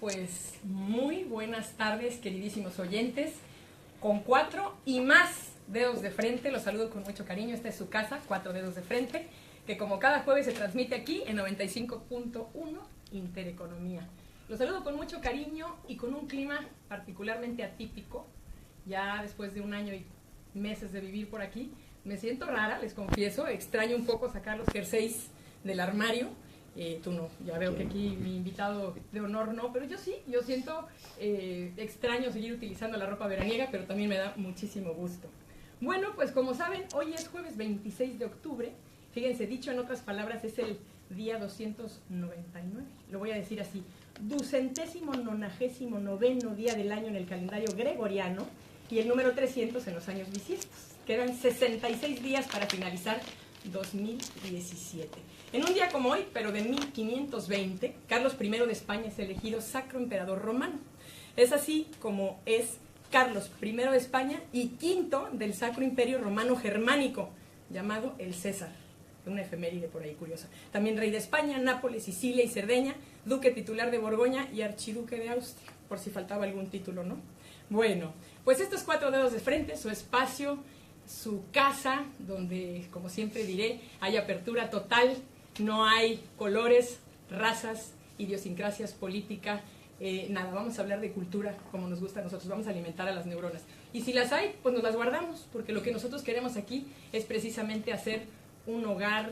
pues muy buenas tardes, queridísimos oyentes. Con 4 y más dedos de frente, los saludo con mucho cariño. Esta es su casa, 4 dedos de frente, que como cada jueves se transmite aquí en 95.1 Intereconomía. Los saludo con mucho cariño y con un clima particularmente atípico. Ya después de un año y meses de vivir por aquí, me siento rara, les confieso. Extraño un poco sacar los jerseys del armario. Tú no, ya veo que aquí mi invitado de honor no, pero yo sí, yo siento extraño seguir utilizando la ropa veraniega, pero también me da muchísimo gusto. Bueno, pues como saben, hoy es jueves 26 de octubre, fíjense, dicho en otras palabras, es el día 299, lo voy a decir así, 299º día del año en el calendario gregoriano y el número 300 en los años bisiestos. Quedan 66 días para finalizar 2017. En un día como hoy, pero de 1520, Carlos I de España es elegido Sacro Emperador Romano. Es así como es Carlos I de España y quinto del Sacro Imperio Romano Germánico, llamado el César. Una efeméride por ahí curiosa. También rey de España, Nápoles, Sicilia y Cerdeña, duque titular de Borgoña y archiduque de Austria, por si faltaba algún título, ¿no? Bueno, pues estos 4 dedos de frente, su espacio, su casa, donde, como siempre diré, hay apertura total, no hay colores, razas, idiosincrasias, política, nada, vamos a hablar de cultura como nos gusta a nosotros, vamos a alimentar a las neuronas. Y si las hay, pues nos las guardamos, porque lo que nosotros queremos aquí es precisamente hacer un hogar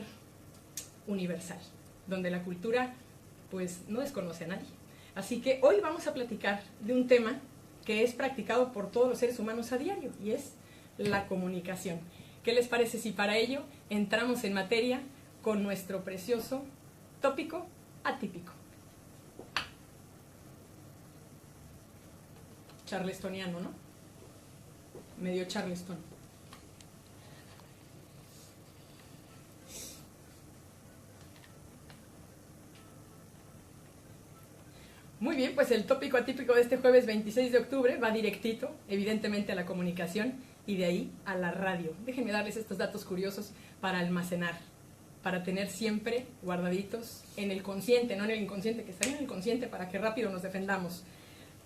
universal, donde la cultura pues no desconoce a nadie. Así que hoy vamos a platicar de un tema que es practicado por todos los seres humanos a diario, y es la comunicación. ¿Qué les parece si para ello entramos en materia con nuestro precioso tópico atípico? Charlestoniano, ¿no? Medio charleston. Muy bien, pues el tópico atípico de este jueves 26 de octubre va directito, evidentemente, a la comunicación y de ahí a la radio. Déjenme darles estos datos curiosos para almacenar, para tener siempre guardaditos en el consciente, no en el inconsciente, que estén en el consciente para que rápido nos defendamos.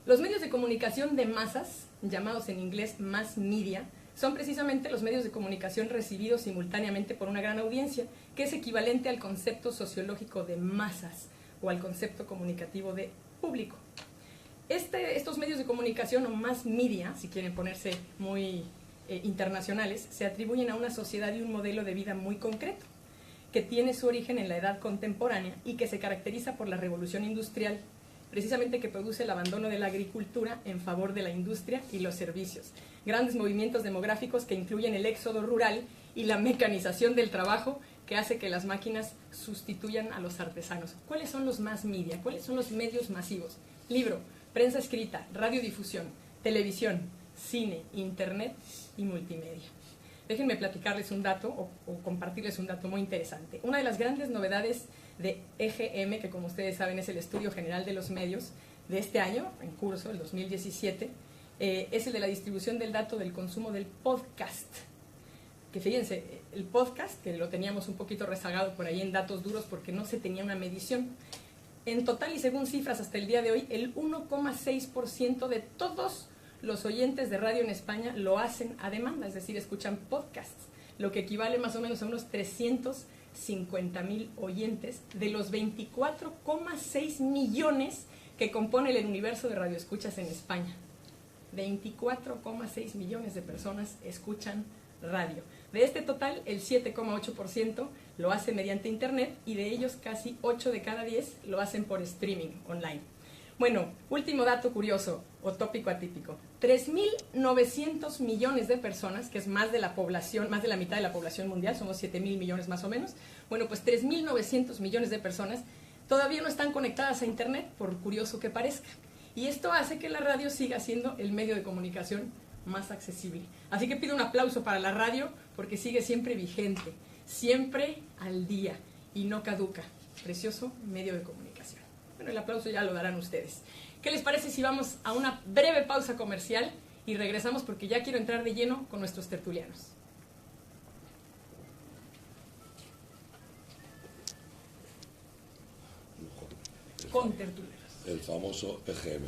Los medios de comunicación de masas, llamados en inglés mass media, son precisamente los medios de comunicación recibidos simultáneamente por una gran audiencia, que es equivalente al concepto sociológico de masas o al concepto comunicativo de público. Estos medios de comunicación o mass media, si quieren ponerse muy internacionales, se atribuyen a una sociedad y un modelo de vida muy concreto, que tiene su origen en la edad contemporánea y que se caracteriza por la revolución industrial, precisamente que produce el abandono de la agricultura en favor de la industria y los servicios. Grandes movimientos demográficos que incluyen el éxodo rural y la mecanización del trabajo, que hace que las máquinas sustituyan a los artesanos. ¿Cuáles son los mass media? ¿Cuáles son los medios masivos? Libro, prensa escrita, radiodifusión, televisión, cine, internet y multimedia. Déjenme platicarles un dato o compartirles un dato muy interesante. Una de las grandes novedades de EGM, que como ustedes saben es el Estudio General de los Medios de este año, en curso, el 2017, es el de la distribución del dato del consumo del podcast. Que fíjense, el podcast, que lo teníamos un poquito rezagado por ahí en datos duros porque no se tenía una medición. En total y según cifras hasta el día de hoy, el 1,6% de todos los oyentes de radio en España lo hacen a demanda, es decir, escuchan podcasts, lo que equivale más o menos a unos 350,000 oyentes de los 24,6 millones que componen el universo de radioescuchas en España. 24,6 millones de personas escuchan radio. De este total, el 7,8% lo hace mediante internet y de ellos casi 8 de cada 10 lo hacen por streaming online. Bueno, último dato curioso o tópico atípico. 3.900 millones de personas, que es más de la población, más de la mitad de la población mundial, somos 7.000 millones más o menos. Bueno, pues 3.900 millones de personas todavía no están conectadas a internet, por curioso que parezca. Y esto hace que la radio siga siendo el medio de comunicación más accesible. Así que pido un aplauso para la radio porque sigue siempre vigente, siempre al día y no caduca. Precioso medio de comunicación. Bueno, el aplauso ya lo darán ustedes. ¿Qué les parece si vamos a una breve pausa comercial y regresamos porque ya quiero entrar de lleno con nuestros tertulianos? Con tertulianos. El famoso EGM.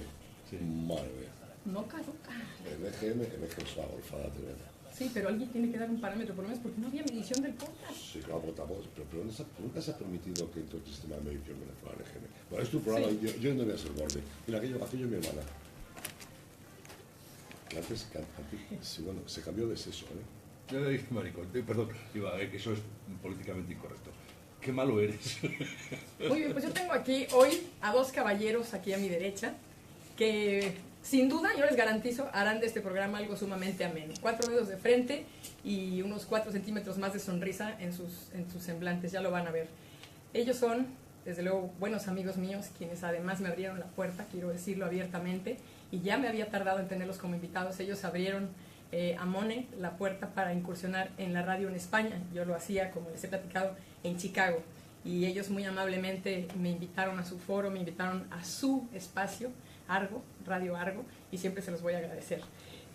Sí. Madre mía. No caduca. El EGM es la golfada tremenda. Sí, pero alguien tiene que dar un parámetro por lo menos porque no había medición del podcast. Sí, claro, votamos, pero nunca se ha permitido que entre el sistema de medición venezolano EGM. Bueno, es tu programa, Sí. yo no voy a ser borde. Mira, aquello mi hermana. Que antes, sí, bueno, se cambió de sexo, ¿eh? Yo le dije, maricón, perdón, que eso es políticamente incorrecto. Qué malo eres. Muy bien, pues yo tengo aquí hoy a dos caballeros aquí a mi derecha que sin duda yo les garantizo harán de este programa algo sumamente ameno. 4 dedos de frente y unos 4 centímetros más de sonrisa en sus semblantes, ya lo van a ver. Ellos son, desde luego, buenos amigos míos, quienes además me abrieron la puerta, quiero decirlo abiertamente, y ya me había tardado en tenerlos como invitados. Ellos abrieron a Mone la puerta para incursionar en la radio en España. Yo lo hacía, como les he platicado, en Chicago. Y ellos muy amablemente me invitaron a su foro, me invitaron a su espacio, Argo, Radio Argo, y siempre se los voy a agradecer.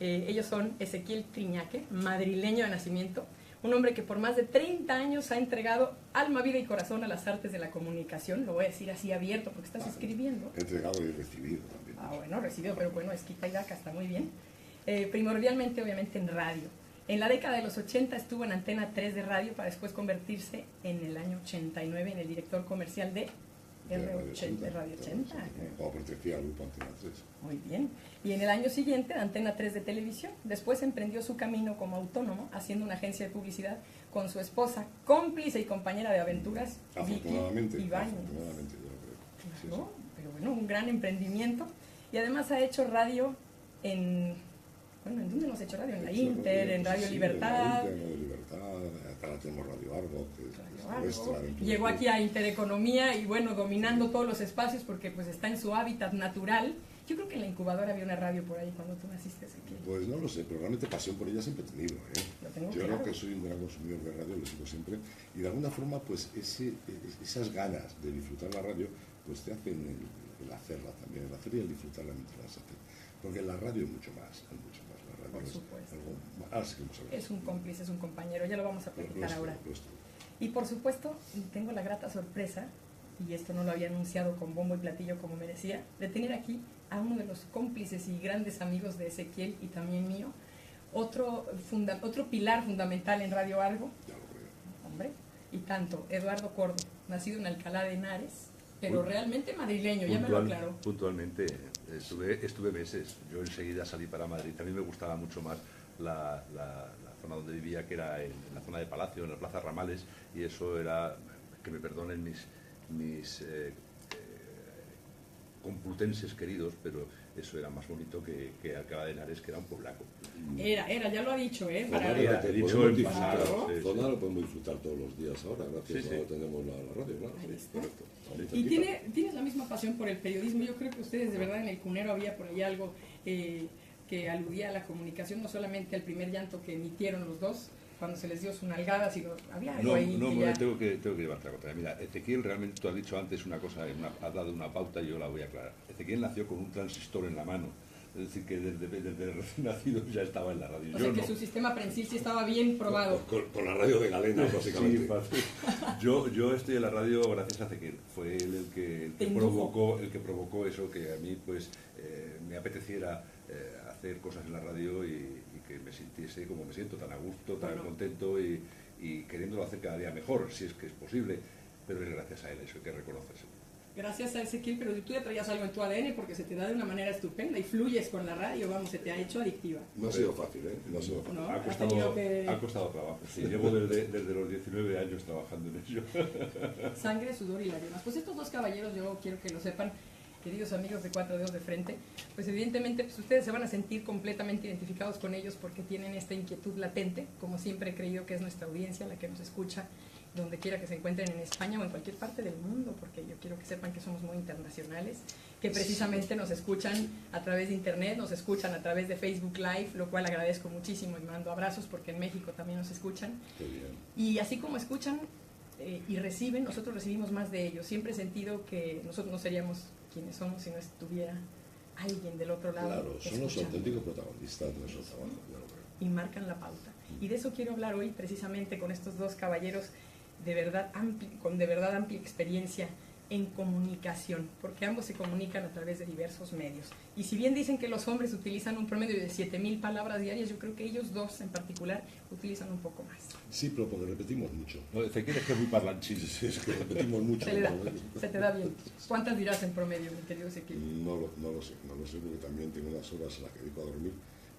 Ellos son Ezequiel Triñaque, madrileño de nacimiento, un hombre que por más de 30 años ha entregado alma, vida y corazón a las artes de la comunicación. Lo voy a decir así abierto porque estás escribiendo. Entregado y recibido también. Ah, bueno, recibido, pero bueno, esquita y daca, está muy bien. Primordialmente, obviamente, en radio. En la década de los 80 estuvo en Antena 3 de radio para después convertirse en el año 89 en el director comercial de Radio 80. Cuando pertenecía al grupo Antena 3. Muy bien. Y en el año siguiente, Antena 3 de televisión. Después emprendió su camino como autónomo, haciendo una agencia de publicidad con su esposa, cómplice y compañera de aventuras, Afortunadamente, Vicky Ibáñez. afortunadamente, yo lo creo. Sí, Claro, pero bueno, un gran emprendimiento. Y además ha hecho radio ¿en dónde hemos hecho radio? En la Inter, en Radio Libertad. En Radio Libertad, acá tenemos Radio Argo, que es Argo. nuestra. Llegó aquí a Intereconomía y bueno, dominando todos los espacios porque pues está en su hábitat natural. Yo creo que en la incubadora había una radio por ahí cuando tú naciste, Ezequiel. Pues no lo sé, pero realmente pasión por ella siempre he tenido, ¿eh? Lo tengo Yo claro. creo que soy un gran consumidor de radio, lo digo siempre, y de alguna forma pues esas ganas de disfrutar la radio pues te hacen el hacerla también, el hacer y el disfrutarla mientras las haces. Porque en la radio hay mucho más, la radio Por es supuesto. algo más. Ahora sí que vamos a ver. Es un cómplice, es un compañero, ya lo vamos a platicar Nuestro, ahora. nuestro. Y por supuesto, tengo la grata sorpresa, y esto no lo había anunciado con bombo y platillo como merecía, de tener aquí a uno de los cómplices y grandes amigos de Ezequiel y también mío, otro pilar fundamental en Radio Argo, Ya lo creo. hombre, y tanto, Eduardo Cordo, nacido en Alcalá de Henares, pero realmente madrileño, ya me lo aclaró. Puntualmente, estuve meses. Yo enseguida salí para Madrid. A mí me gustaba mucho más la zona donde vivía, que era en la zona de Palacio, en la Plaza Ramales, y eso era, que me perdonen mis complutenses queridos, pero eso era más bonito que Alcalá de Henares, que era un pueblaco. Era, ya lo ha dicho, ¿eh? Zona Para- de la te he que dicho podemos en disfrutar, pasado, sí, zona lo podemos disfrutar todos los días ahora, gracias Sí, sí. a que tenemos la radio, claro. Ahí Sí, está. correcto. Y tienes la misma pasión por el periodismo. Yo creo que ustedes, de verdad, en el cunero había por ahí algo que aludía a la comunicación, no solamente al primer llanto que emitieron los dos cuando se les dio su nalgada, sino había algo No, ahí no, que bueno, ya... tengo que llevarte a contar. Mira, Ezequiel, realmente tú has dicho antes una cosa, has dado una pauta y yo la voy a aclarar. Ezequiel nació con un transistor en la mano, es decir, que desde recién nacido ya estaba en la radio. O Yo sea que no. su sistema prensil sí estaba bien probado. Con la radio de Galena, básicamente. Sí, fácil. Yo estoy en la radio gracias a Ezequiel. Fue él el Te que indujo. provocó eso, que a mí pues me apeteciera hacer cosas en la radio y que me sintiese como me siento, tan a gusto, tan Bueno. contento y queriéndolo hacer cada día mejor, si es que es posible. Pero es gracias a él, eso hay que reconocerse. Gracias a Ezequiel, pero tú ya traías algo en tu ADN porque se te da de una manera estupenda y fluyes con la radio, vamos, se te ha hecho adictiva. No ha sido fácil, ¿eh? No ha sido fácil. No, Ha has tenido costado, que- ha costado trabajo. Sí, llevo desde los 19 años trabajando en ello. Sangre, sudor y lágrimas. Pues estos dos caballeros, yo quiero que lo sepan, queridos amigos de 4 dedos de frente, pues evidentemente pues ustedes se van a sentir completamente identificados con ellos porque tienen esta inquietud latente, como siempre he creído que es nuestra audiencia la que nos escucha, donde quiera que se encuentren en España o en cualquier parte del mundo, porque yo quiero que sepan que somos muy internacionales, que precisamente nos escuchan a través de internet, nos escuchan a través de Facebook Live, lo cual agradezco muchísimo y mando abrazos porque en México también nos escuchan. Qué bien. Y así como escuchan y reciben, nosotros recibimos más de ellos. Siempre he sentido que nosotros no seríamos quienes somos si no estuviera alguien del otro lado. Claro, son los escuchando. auténticos protagonistas de nuestro trabajo, ya lo creo. Y marcan la pauta. Y de eso quiero hablar hoy precisamente con estos dos caballeros con de verdad amplia experiencia en comunicación, porque ambos se comunican a través de diversos medios. Y si bien dicen que los hombres utilizan un promedio de 7.000 palabras diarias, yo creo que ellos dos en particular utilizan un poco más. Sí, pero porque repetimos mucho. No, Ezequiel es que es muy parlanchín. Sí, es que repetimos mucho. Se te da bien. ¿Cuántas dirás en promedio, mi querido Ezequiel? No lo sé porque también tengo unas horas en las que dedico a dormir,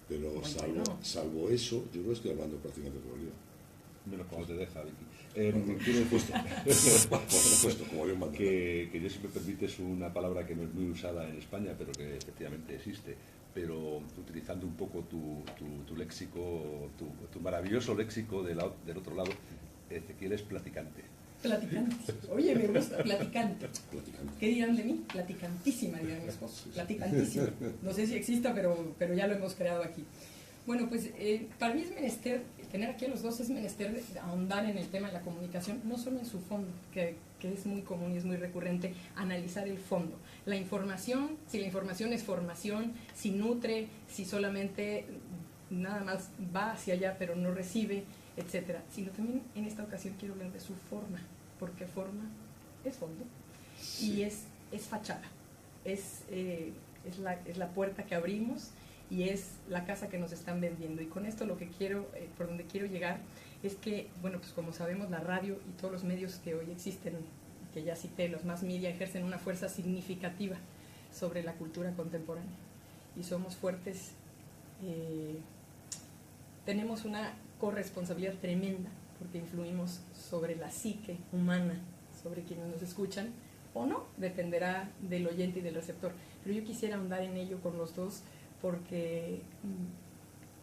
pero Bueno. salvo eso, yo creo que estoy hablando prácticamente todo el día. Menos cuando te deja, Vicky. Quiero por supuesto, como Dios manda. Que yo, si me permites, una palabra que no es muy usada en España, pero que efectivamente existe, pero utilizando un poco tu léxico, tu maravilloso léxico del otro lado, Ezequiel es platicante. Platicante. Oye, me gusta, platicante. Platicante. ¿Qué dirán de mí? Platicantísima, dirán mi esposo. Platicantísima. No sé si exista, pero ya lo hemos creado aquí. Bueno, pues para mí es menester, tener aquí a los dos es menester de ahondar en el tema de la comunicación, no solo en su fondo, que es muy común y es muy recurrente, analizar el fondo. La información, si la información es formación, si nutre, si solamente nada más va hacia allá pero no recibe, etcétera. Sino también en esta ocasión quiero hablar de su forma, porque forma es fondo y es fachada, es la puerta que abrimos y es la casa que nos están vendiendo. Y con esto lo que quiero, por donde quiero llegar, es que, bueno, pues como sabemos, la radio y todos los medios que hoy existen, que ya cité, los mass media, ejercen una fuerza significativa sobre la cultura contemporánea. Y somos fuertes, tenemos una corresponsabilidad tremenda, porque influimos sobre la psique humana, sobre quienes nos escuchan, o no, dependerá del oyente y del receptor. Pero yo quisiera ahondar en ello con los dos, porque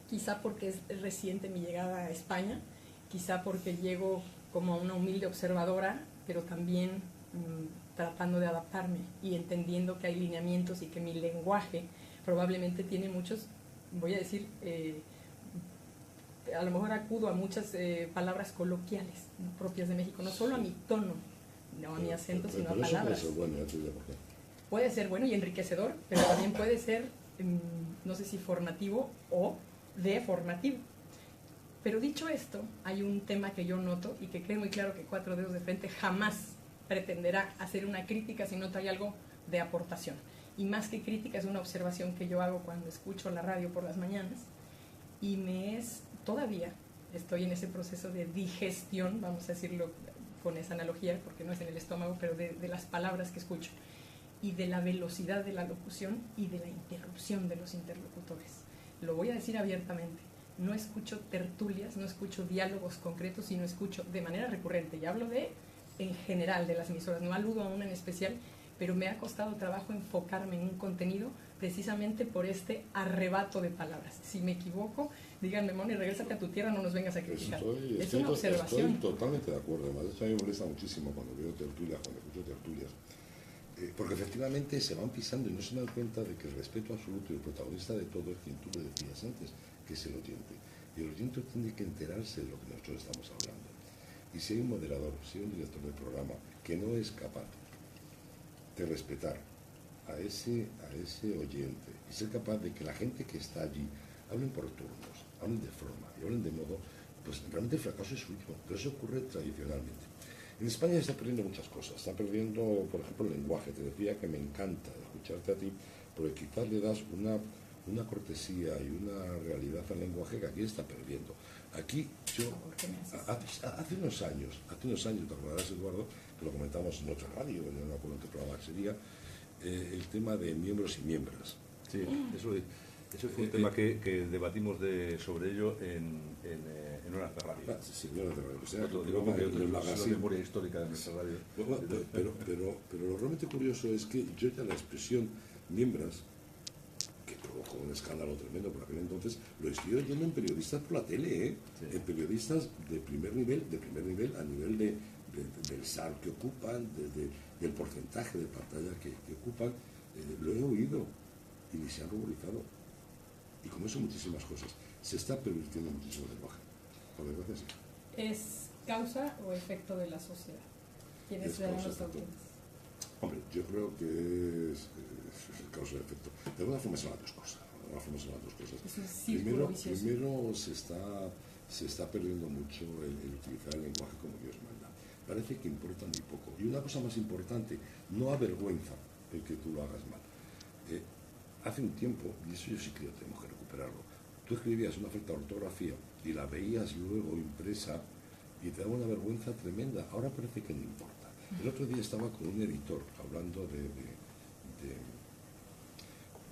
quizá porque es reciente mi llegada a España, quizá porque llego como una humilde observadora, pero también tratando de adaptarme y entendiendo que hay lineamientos y que mi lenguaje probablemente tiene muchos, voy a decir, a lo mejor acudo a muchas palabras coloquiales, ¿no?, propias de México, no solo a mi tono, no a mi acento, sino a palabras. Eso puede ser bueno, ya te digo por qué. Puede ser bueno y enriquecedor, pero también puede ser, no sé si formativo o deformativo. Pero dicho esto, hay un tema que yo noto y que quede muy claro que Cuatro Dedos de Frente jamás pretenderá hacer una crítica si no trae algo de aportación. Y más que crítica, es una observación que yo hago cuando escucho la radio por las mañanas y todavía estoy en ese proceso de digestión, vamos a decirlo con esa analogía, porque no es en el estómago, pero de las palabras que escucho y de la velocidad de la locución y de la interrupción de los interlocutores. Lo voy a decir abiertamente, no escucho tertulias, no escucho diálogos concretos, sino escucho de manera recurrente, y hablo en general de las emisoras, no aludo a una en especial, pero me ha costado trabajo enfocarme en un contenido precisamente por este arrebato de palabras. Si me equivoco, díganme, Moni, regrésate a tu tierra, no nos vengas a criticar. Es una observación. Estoy totalmente de acuerdo. Además, esto a mí me molesta muchísimo cuando veo tertulias, cuando escucho tertulias. Porque efectivamente se van pisando y no se dan cuenta de que el respeto absoluto y el protagonista de todo es quien tú le decías antes, que es el oyente. Y el oyente tiene que enterarse de lo que nosotros estamos hablando. Y si hay un moderador, si hay un director del programa que no es capaz de respetar a ese oyente y ser capaz de que la gente que está allí hablen por turnos, hablen de forma y hablen de modo, pues realmente el fracaso es suyo, pero eso ocurre tradicionalmente. En España se está perdiendo muchas cosas, está perdiendo, por ejemplo, el lenguaje. Te decía que me encanta escucharte a ti, porque quizás le das una cortesía y una realidad al lenguaje que aquí está perdiendo. Aquí yo, hace unos años, te acordarás, Eduardo, que lo comentamos en otra radio, no me acuerdo en qué programa sería, el tema de miembros y miembros. Sí, eso fue un tema que debatimos sobre ello en horas de radio. Sí, en horas de radio. O sea, lo digo porque es la memoria histórica de nuestra radio. Pero lo realmente curioso es que yo ya la expresión miembros, que provocó un escándalo tremendo por aquel entonces, lo estoy oyendo en periodistas por la tele, sí. En periodistas de primer nivel a nivel del SAR que ocupan, del porcentaje de pantalla que ocupan, lo he oído y ni se han ruborizado. Y como eso muchísimas cosas. Se está pervirtiendo muchísimo el lenguaje. Por desgracia, sí. ¿Es causa o efecto de la sociedad? ¿Quiénes serán los autores? Hombre, yo creo que es causa y efecto. De alguna forma son las dos cosas. Es un círculo vicioso. Primero se está perdiendo mucho el utilizar el lenguaje como Dios manda. parece que importa muy poco. Y una cosa más importante, no avergüenza el que tú lo hagas mal. Hace un tiempo, y eso yo sí creo que tenemos que recuperarlo, tú escribías una falta de ortografía y la veías luego impresa y te daba una vergüenza tremenda. Ahora parece que no importa. El otro día estaba con un editor hablando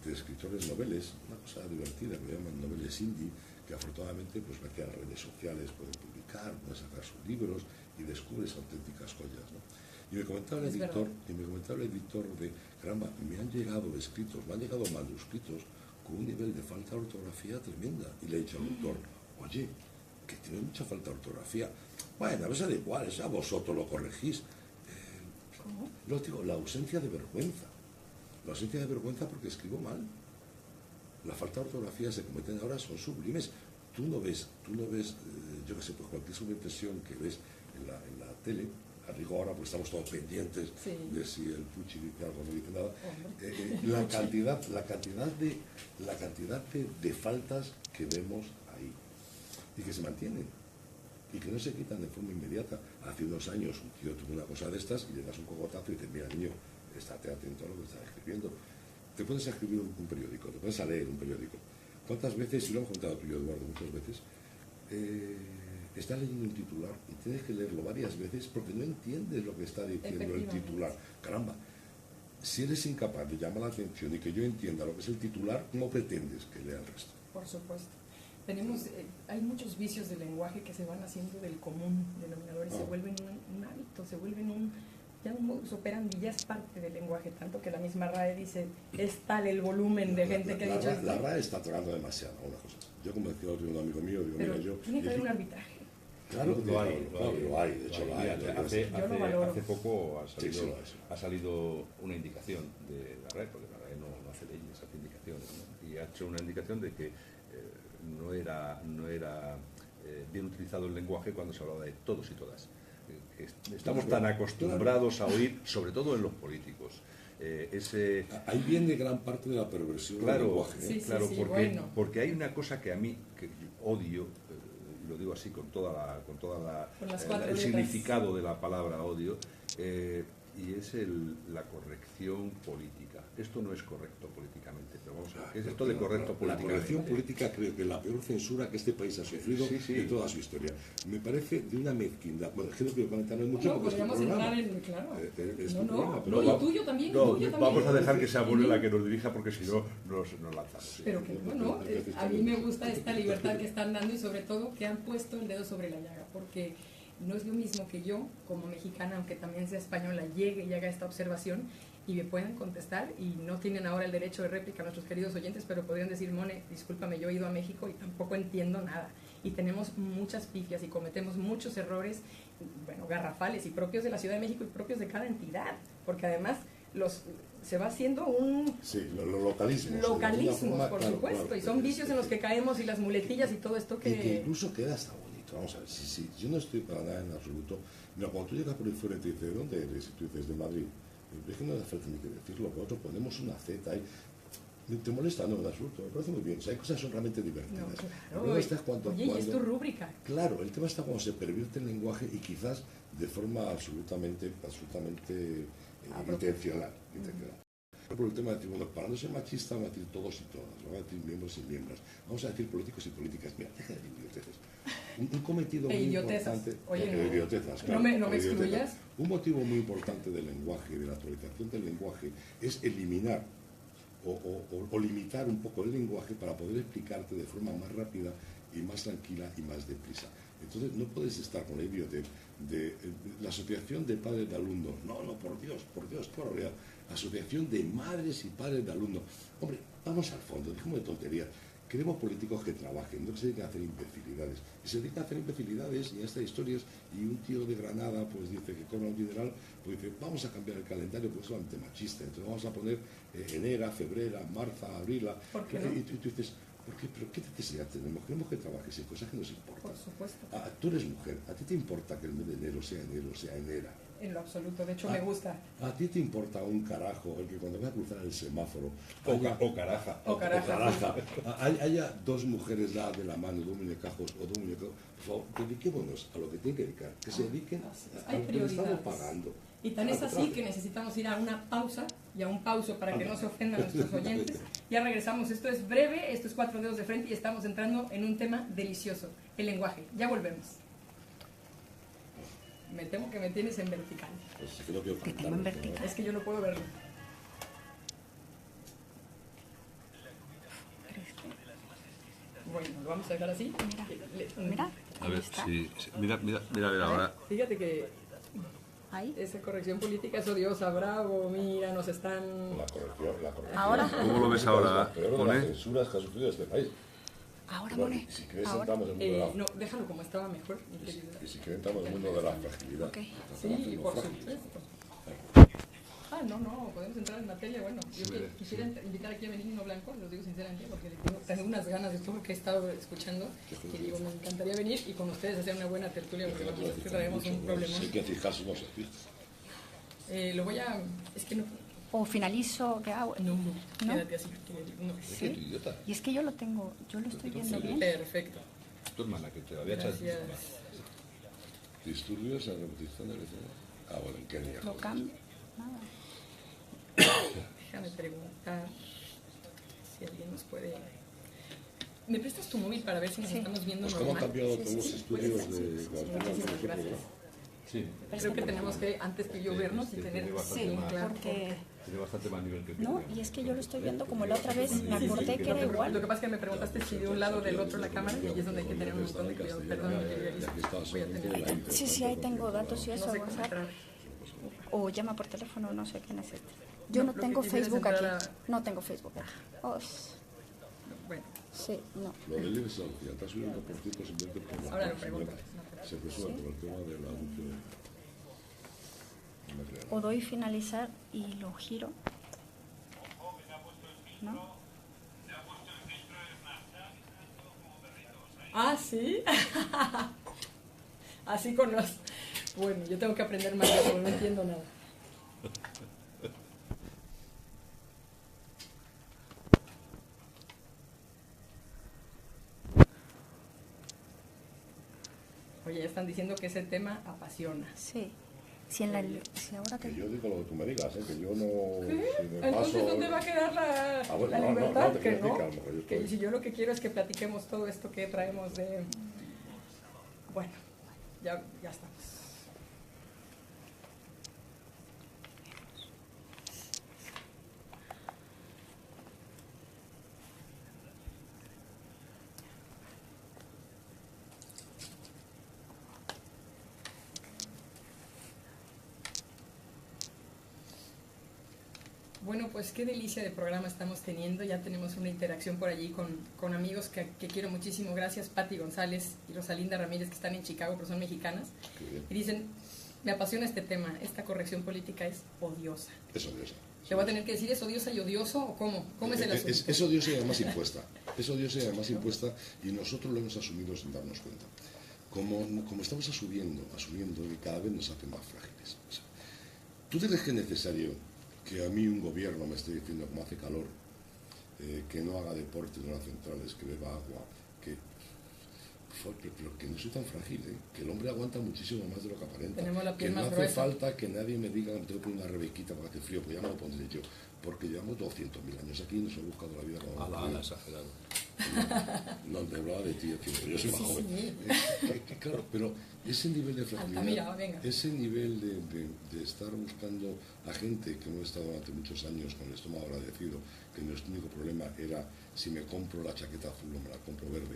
de escritores noveles, una cosa divertida que llaman noveles indie, que afortunadamente pues gracias a las redes sociales pueden publicar, pueden sacar sus libros y descubres auténticas joyas, ¿no? Y me comentaba el editor de, caramba, me han llegado escritos, me han llegado manuscritos con un nivel de falta de ortografía tremenda. Y le he dicho al autor, oye, que tiene mucha falta de ortografía. Bueno, a veces da igual, eso a vosotros lo corregís. ¿Cómo? Lo digo, la ausencia de vergüenza. La ausencia de vergüenza porque escribo mal. La falta de ortografía se cometen ahora, son sublimes. Tú no ves, yo qué sé, pues cualquier subimpresión que ves en la tele, a rigor ahora pues estamos todos pendientes de si el Pucci dice algo o no dice nada. La cantidad de faltas que vemos ahí y que se mantienen y que no se quitan de forma inmediata. Hace unos años un tío tuvo una cosa de estas y le das un cogotazo y dices, mira niño, estate atento a lo que estás escribiendo. Te pones a escribir un periódico, te pones a leer un periódico. ¿Cuántas veces, y lo hemos contado tú y yo, Eduardo, muchas veces, estás leyendo un titular y tienes que leerlo varias veces porque no entiendes lo que está diciendo el titular? Caramba, si eres incapaz de llamar la atención y que yo entienda lo que es el titular, ¿cómo pretendes que lea el resto? Por supuesto. Hay muchos vicios del lenguaje que se van haciendo del común denominador y se vuelven un hábito, se vuelven ya un modus operandi, ya es parte del lenguaje, tanto que la misma RAE dice, es tal el volumen de gente que ha dicho esto. La RAE está tocando demasiado una cosa. Yo como decía otro un amigo mío, digo, pero mira, yo... tiene que haber un arbitraje. Claro que lo hay, de hecho lo hay. Hace poco ha salido una indicación de la RAE, porque la RAE no hace leyes, hace indicaciones, ¿no? Y ha hecho una indicación de que no era bien utilizado el lenguaje cuando se hablaba de todos y todas. Estamos tan acostumbrados a oír, sobre todo en los políticos, ahí viene gran parte de la perversión del lenguaje. Sí, porque hay una cosa que a mí que odio, y lo digo así con el significado de la palabra odio, y es la corrección política. Esto no es correcto políticamente, pero vamos a ver, ¿qué es esto de correcto políticamente? La corrección política creo que es la peor censura que este país ha sufrido en toda su historia. Me parece de una mezquindad. Bueno, es que no quiero comentar mucho porque podríamos entrar en... Claro. Pero y tuyo también. Vamos a dejar que sea Bonnie la que nos dirija porque si no nos lanzamos. Pero que a mí me gusta esta libertad que están dando y sobre todo que han puesto el dedo sobre la llaga, porque no es lo mismo que yo, como mexicana, aunque también sea española, llegue y haga esta observación y me puedan contestar, y no tienen ahora el derecho de réplica nuestros queridos oyentes, pero podrían decir, Mone, discúlpame, yo he ido a México y tampoco entiendo nada, y tenemos muchas pifias y cometemos muchos errores, bueno, garrafales y propios de la Ciudad de México y propios de cada entidad, porque además se va haciendo los localismos. Localismos, por supuesto, y son vicios en los que caemos y las muletillas y todo esto que... Y que incluso queda hasta bonito. Vamos a ver, yo no estoy para nada en absoluto. Mira, cuando tú llegas por ahí fuera y te dices, ¿de dónde eres? Y tú dices, de Madrid. Es que no hace falta ni que decirlo, nosotros ponemos una Z ahí. ¿Te molesta? No, en absoluto, me parece muy bien. O sea, hay cosas que son realmente divertidas. No, claro. Y es tu rúbrica. Claro, el tema está cuando se pervierte el lenguaje y quizás de forma absolutamente intencional. Por el tema de decir, bueno, para no ser machista, vamos a decir todos y todas, vamos a decir miembros y miembros, vamos a decir políticos y políticas. Mira, deja de idioteces. Un cometido muy importante. Idiotezas, claro, no me excluyas. Un motivo muy importante del lenguaje, de la actualización del lenguaje, es eliminar o limitar un poco el lenguaje para poder explicarte de forma más rápida y más tranquila y más deprisa. Entonces no puedes estar con la idiotez de la asociación de padres de alumnos. No, por Dios, qué barbaridad. Asociación de madres y padres de alumnos. Hombre, vamos al fondo, dejemos de tonterías. Queremos políticos que trabajen, no que se dediquen a hacer imbecilidades. Y se dedican a hacer imbecilidades y a estas historias, y un tío de Granada pues dice que cobra un dineral, pues dice, vamos a cambiar el calendario, pues es solamente machista. Entonces vamos a poner enera, febrera, marza, abrila. ¿Por qué no? Y tú dices, ¿pero qué necesidad tenemos? Queremos que trabajes en cosas que nos importan. Por supuesto. Tú eres mujer, ¿a ti te importa que el mes de enero sea enera? En lo absoluto, de hecho me gusta. ¿A ti te importa un carajo el que cuando vas a cruzar el semáforo O caraja. O caraja. Haya dos mujeres dadas de la mano, dos muñecajos o dos muñecos? Por favor, dediquémonos a lo que tienen que dedicar, que se dediquen a Hay lo que le estamos prioridades. pagando. Y tan es así que necesitamos ir a una pausa y a un pauso para que no se ofendan nuestros oyentes. Ya regresamos, esto es breve, esto es Cuatro Dedos de Frente y estamos entrando en un tema delicioso, el lenguaje. Ya volvemos. Me temo que me tienes en vertical. Pues es que no quiero Te tengo cantar, en vertical. Es que yo no puedo verlo. Pero es que, Bueno, lo vamos a dejar así. mira, A ahí ver, está. sí, mira, a ver, ahora. Fíjate que Ahí. esa corrección política es odiosa, bravo, mira, nos están... La corrección. Ahora. ¿Cómo lo ves ahora? Pero Pone. las censuras que ha sufrido este país. Ahora, Bueno, Mone. y si quieres Ahora. entramos en el mundo de no, déjalo como estaba mejor, mi querida. y si quieres entramos en el mundo de la fragilidad. Ok. Sí, por supuesto. No, podemos entrar en materia. Bueno, yo quisiera invitar aquí a Benigno Blanco, lo digo sinceramente, porque tengo unas ganas de todo lo que he estado escuchando, que digo, me encantaría venir y con ustedes hacer una buena tertulia, porque la verdad es que traemos un problema. Si hay que fijarse, no se fija. Lo voy a... es que no... O finalizo, ¿qué hago? No, ¿No? quédate así. No. Es que tu idiota. Y es que yo lo tengo, yo lo estoy viendo bien. Perfecto. Tu hermana, que te lo había echado. Gracias. Disturbios en la repetición de la escena. Bueno, ¿en qué día? Lo cambio. Nada. Déjame preguntar si alguien nos puede... ¿Me prestas tu móvil para ver si nos Sí. estamos viendo Pues cómo han normal? cambiado todos los estudios de Muchísimas gracias. Sí. Creo que tenemos que, antes que yo vernos y tener... tiene bastante Sí, más. claro, porque... Tiene bastante más nivel que el No, primero. y es que yo lo estoy viendo como la otra vez, me acordé que era Lo igual. que pasa es que me preguntaste si de un lado o del otro la cámara y ahí es donde hay que tener un montón de cuidado. Perdón, mi querida Elisa. Voy a tener... Sí, ahí tengo datos y No eso, sé cómo WhatsApp. entrar. O llama por teléfono, no sé quién es este. Yo no Lo que tengo quisieras Facebook entrar aquí. No tengo Facebook aquí. Oh, Bueno, sí, no. Lo del IBEX ya está subiendo por ciento simplemente por la ahora lo pregunto. se presume por el tema del anuncio de... No me crean. O doy finalizar y lo giro. ¿No? Ah, ¿sí? Así con los... Bueno, yo tengo que aprender más de eso, no entiendo nada. Oye, ya están diciendo que ese tema apasiona. Sí. Si, en la, si ahora Que que... yo digo lo que tú me digas, que yo no... Si me Entonces, paso... ¿dónde va a quedar la, bueno, la no, libertad? te Que quiero no. decir que a lo mejor yo Que estoy- si yo lo que quiero es que platiquemos todo esto que traemos de... Bueno, ya estamos. Bueno, pues qué delicia de programa estamos teniendo. Ya tenemos una interacción por allí con amigos que quiero muchísimo. Gracias, Patti González y Rosalinda Ramírez, que están en Chicago, pero son mexicanas. Qué bien. Y dicen, me apasiona este tema, esta corrección política es odiosa. Es odiosa. ¿Le voy a tener que decir es odiosa y odioso o cómo? ¿Cómo es el asunto? Es odiosa y además impuesta. Es odiosa y además impuesta y nosotros lo hemos asumido sin darnos cuenta. Como estamos asumiendo y cada vez nos hacen más frágiles. O sea, ¿tú crees que es necesario que a mí un gobierno me esté diciendo como hace calor, que no haga deporte en las centrales, que beba agua, pero que no soy tan frágil, que el hombre aguanta muchísimo más de lo que aparenta? Tenemos la piel que no más hace gruesa. falta que nadie me diga que me tengo que poner una rebequita para que hace frío, pues ya me lo pondré yo, porque llevamos 200.000 años aquí y nos he buscado la vida como Ala, exagerado. no, te hablaba de ti, yo soy más joven. Claro, pero ese nivel de fragilidad, Altamira, venga. ese nivel de estar buscando a gente que no he estado durante muchos años con el estómago agradecido, que nuestro único problema era si me compro la chaqueta azul o me la compro verde.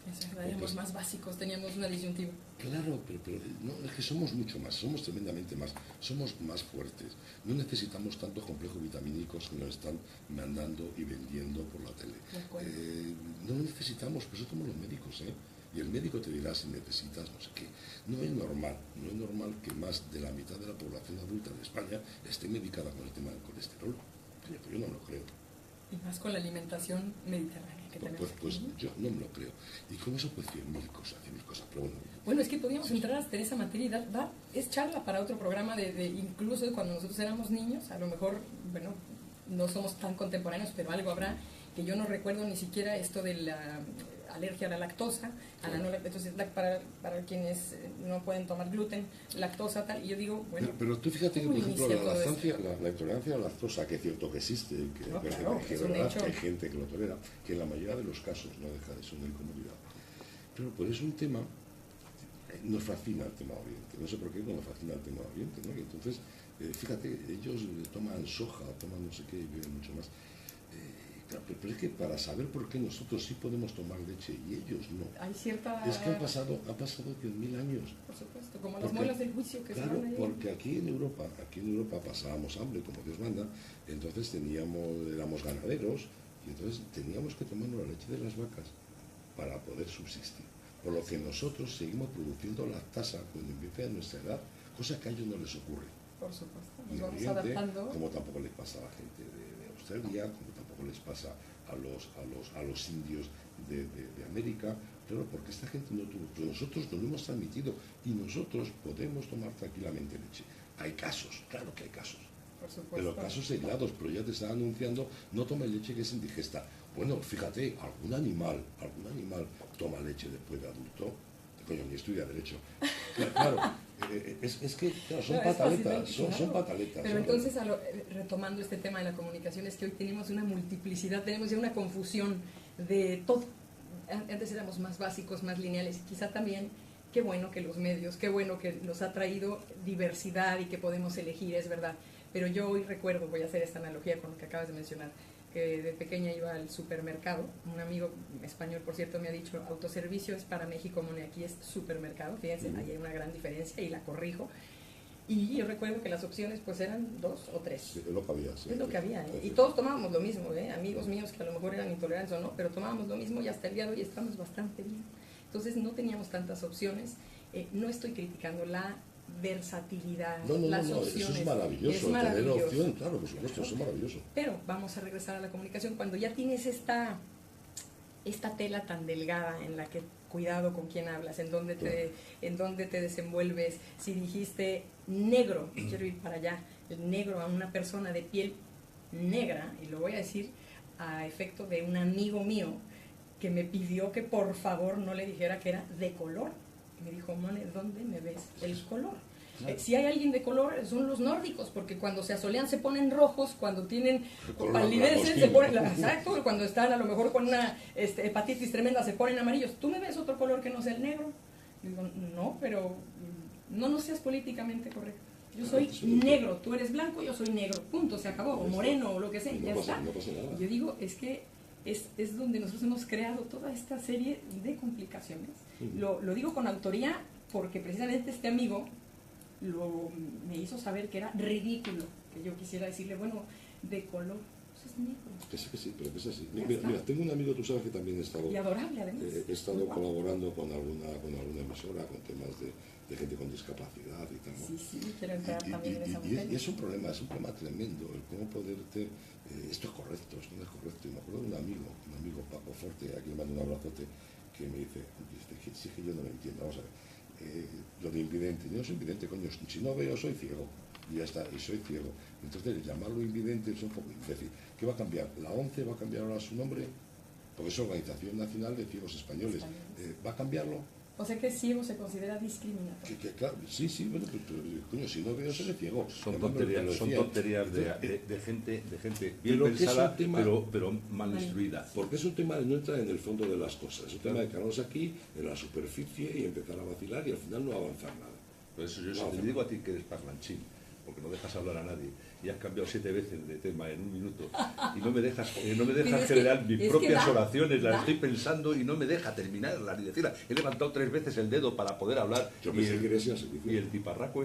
Es verdad, éramos más básicos, teníamos una disyuntiva. Claro, pero no, es que somos mucho más, somos tremendamente más, somos más fuertes. No necesitamos tantos complejos vitamínicos que nos están mandando y vendiendo por la tele. De acuerdo. No lo necesitamos, por eso somos los médicos, Y el médico te dirá si necesitas no sé qué. No es normal que más de la mitad de la población adulta de España esté medicada con el tema del colesterol. Oye, pues yo no lo creo. Y más con la alimentación mediterránea que tenemos. Pues yo no me lo creo. Y con eso pues 100.000 cosas. Pero bueno, Bueno, es que podíamos entrar hasta en esa materia y es charla para otro programa incluso cuando nosotros éramos niños, a lo mejor, bueno, no somos tan contemporáneos, pero algo habrá, que yo no recuerdo ni siquiera esto de la alergia a la lactosa, a la no lactosa, entonces para quienes no pueden tomar gluten, lactosa, tal, y yo digo, bueno... Pero tú fíjate que, por ejemplo, la intolerancia a la lactosa, que es cierto que existe, que, no, claro, que es verdad que hay gente que lo tolera, que en la mayoría de los casos no deja de ser una incomodidad. Pero pues es un tema, nos fascina el tema Oriente, no sé por qué nos fascina el tema Oriente, ¿no? Y entonces, fíjate, ellos toman soja, toman no sé qué, y beben mucho más. Claro, pero es que para saber por qué nosotros sí podemos tomar leche y ellos no. Hay cierta... Es que ha pasado 10.000 años. Por supuesto, como las muelas del juicio que claro, se van ahí. porque aquí en Europa pasábamos hambre, como Dios manda, entonces éramos ganaderos, y entonces teníamos que tomarnos la leche de las vacas para poder subsistir. Por lo que nosotros seguimos produciendo lactasa cuando empieza a nuestra edad, cosa que a ellos no les ocurre. Por supuesto, Y nos vamos Oriente, adaptando. como tampoco les pasa a la gente de Australia, como tampoco les pasa a los indios de América, claro, porque esta gente no tuvo, pero nosotros nos lo hemos transmitido y nosotros podemos tomar tranquilamente leche. Hay casos, claro que hay casos, por supuesto. pero casos aislados, pero ya te están anunciando, no toma leche que es indigesta. Bueno, fíjate, algún animal toma leche después de adulto, coño, ni estudia derecho. Claro, es que claro, son pataletas, son pataletas. Pero entonces, retomando este tema de la comunicación, es que hoy tenemos una multiplicidad, tenemos ya una confusión de todo. Antes éramos más básicos, más lineales, y quizá también, qué bueno que los medios, qué bueno que nos ha traído diversidad y que podemos elegir, es verdad. Pero yo hoy recuerdo, voy a hacer esta analogía con lo que acabas de mencionar, que de pequeña iba al supermercado, un amigo español, por cierto, me ha dicho, autoservicio es para México, como aquí es supermercado, fíjense, ahí hay una gran diferencia y la corrijo. Y yo recuerdo que las opciones pues eran 2 o 3. Sí, es lo que había. Sí, es lo que había, ¿eh? Y todos tomábamos lo mismo, amigos míos que a lo mejor eran intolerantes o no, pero tomábamos lo mismo y hasta el día de hoy estamos bastante bien. Entonces no teníamos tantas opciones, no estoy criticando la versatilidad, las opciones. Eso es maravilloso, tener opción, claro, por supuesto, eso es maravilloso. Pero vamos a regresar a la comunicación, cuando ya tienes esta tela tan delgada en la que cuidado con quién hablas, en dónde te desenvuelves, si dijiste negro, quiero ir para allá, el negro a una persona de piel negra, y lo voy a decir a efecto de un amigo mío que me pidió que por favor no le dijera que era de color. Me dijo, Mone, ¿dónde me ves el color? Claro. Si hay alguien de color, son los nórdicos, porque cuando se asolean se ponen rojos, cuando tienen palideces se ponen, exacto, cuando están a lo mejor con una hepatitis tremenda se ponen amarillos. ¿Tú me ves otro color que no sea el negro? Digo, no, pero no seas políticamente correcto. Yo soy negro, tú eres blanco, yo soy negro, punto, se acabó, o moreno, o lo que sea, ya está. Y yo digo, es que es donde nosotros hemos creado toda esta serie de complicaciones. Lo digo con autoría porque precisamente este amigo me hizo saber que era ridículo que yo quisiera decirle, bueno, de color, pues es negro. Que sí, pero que es así. Mira, tengo un amigo, tú sabes que también he estado... Y adorable, además. He estado colaborando con alguna emisora, con temas de gente con discapacidad y tal, ¿no? Sí, quiero entrar también en esa materia. Y es un problema tremendo, el cómo poderte... esto es correcto, esto no es correcto. Y me acuerdo de un amigo Paco Forte, a quien le mando un abrazote, que me dice, si es que yo no lo entiendo, vamos a ver, lo de invidente, yo no soy invidente, coño, si no veo soy ciego, y ya está, y soy ciego. Entonces llamarlo invidente es un poco imbécil. ¿Qué va a cambiar? ¿La ONCE va a cambiar ahora su nombre? Porque es Organización Nacional de Ciegos Españoles. ¿Va a cambiarlo? O sea que ciego se considera discriminatorio. Claro, sí, bueno, pero coño, si no veo seré ciego. Son tonterías de gente bien pensada, pero mal instruida. Porque es un tema de no entrar en el fondo de las cosas, es un tema de quedarnos aquí, en la superficie, y empezar a vacilar y al final no avanzar nada. Por eso yo te digo a ti que eres parlanchín, porque no dejas hablar a nadie, y has cambiado 7 veces de tema en un minuto, y no me dejas generar mis propias oraciones, las estoy pensando y no me deja terminarlas ni decirlas. He levantado 3 veces el dedo para poder hablar, y el tiparraco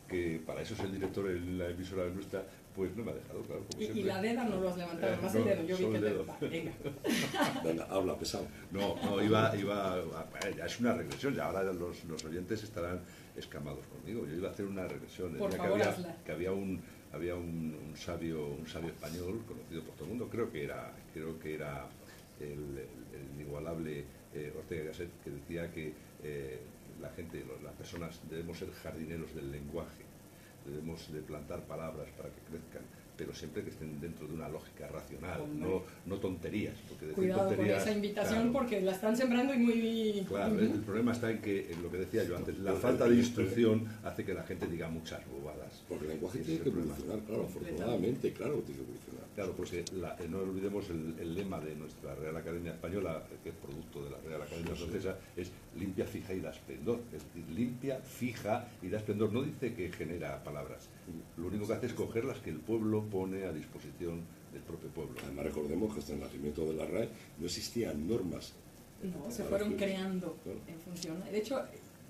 que para eso es el director en la emisora nuestra, pues no me ha dejado, claro, como siempre. Y la deda no lo has levantado, más el dedo, yo vi que el dedo. Venga, habla, pesado. No, ya es una regresión, ya ahora los oyentes estarán escamados conmigo. Yo iba a hacer una regresión, por favor, que había un sabio español conocido por todo el mundo, creo que era el inigualable Ortega y Gasset, que decía que la gente, las personas, debemos ser jardineros del lenguaje, debemos de plantar palabras para que crezcan, pero siempre que estén dentro de una lógica racional, no tonterías. Porque decir Cuidado tonterías, con esa invitación, claro, porque la están sembrando y muy... Claro, el problema está en que, en lo que decía yo antes, la falta de instrucción hace que la gente diga muchas bobadas. Porque el lenguaje Ese tiene es que el problema. evolucionar, claro, afortunadamente, claro, tiene que evolucionar. Claro, porque no olvidemos el lema de nuestra Real Academia Española, que es producto de la Real Academia Francesa, es limpia, fija y da esplendor. Es decir, limpia, fija y da esplendor. No dice que genera palabras. Lo único que hace es coger las que el pueblo pone a disposición del propio pueblo. Además, recordemos que hasta el nacimiento de la RAE no existían normas. No, se fueron creando Claro. en función. De hecho,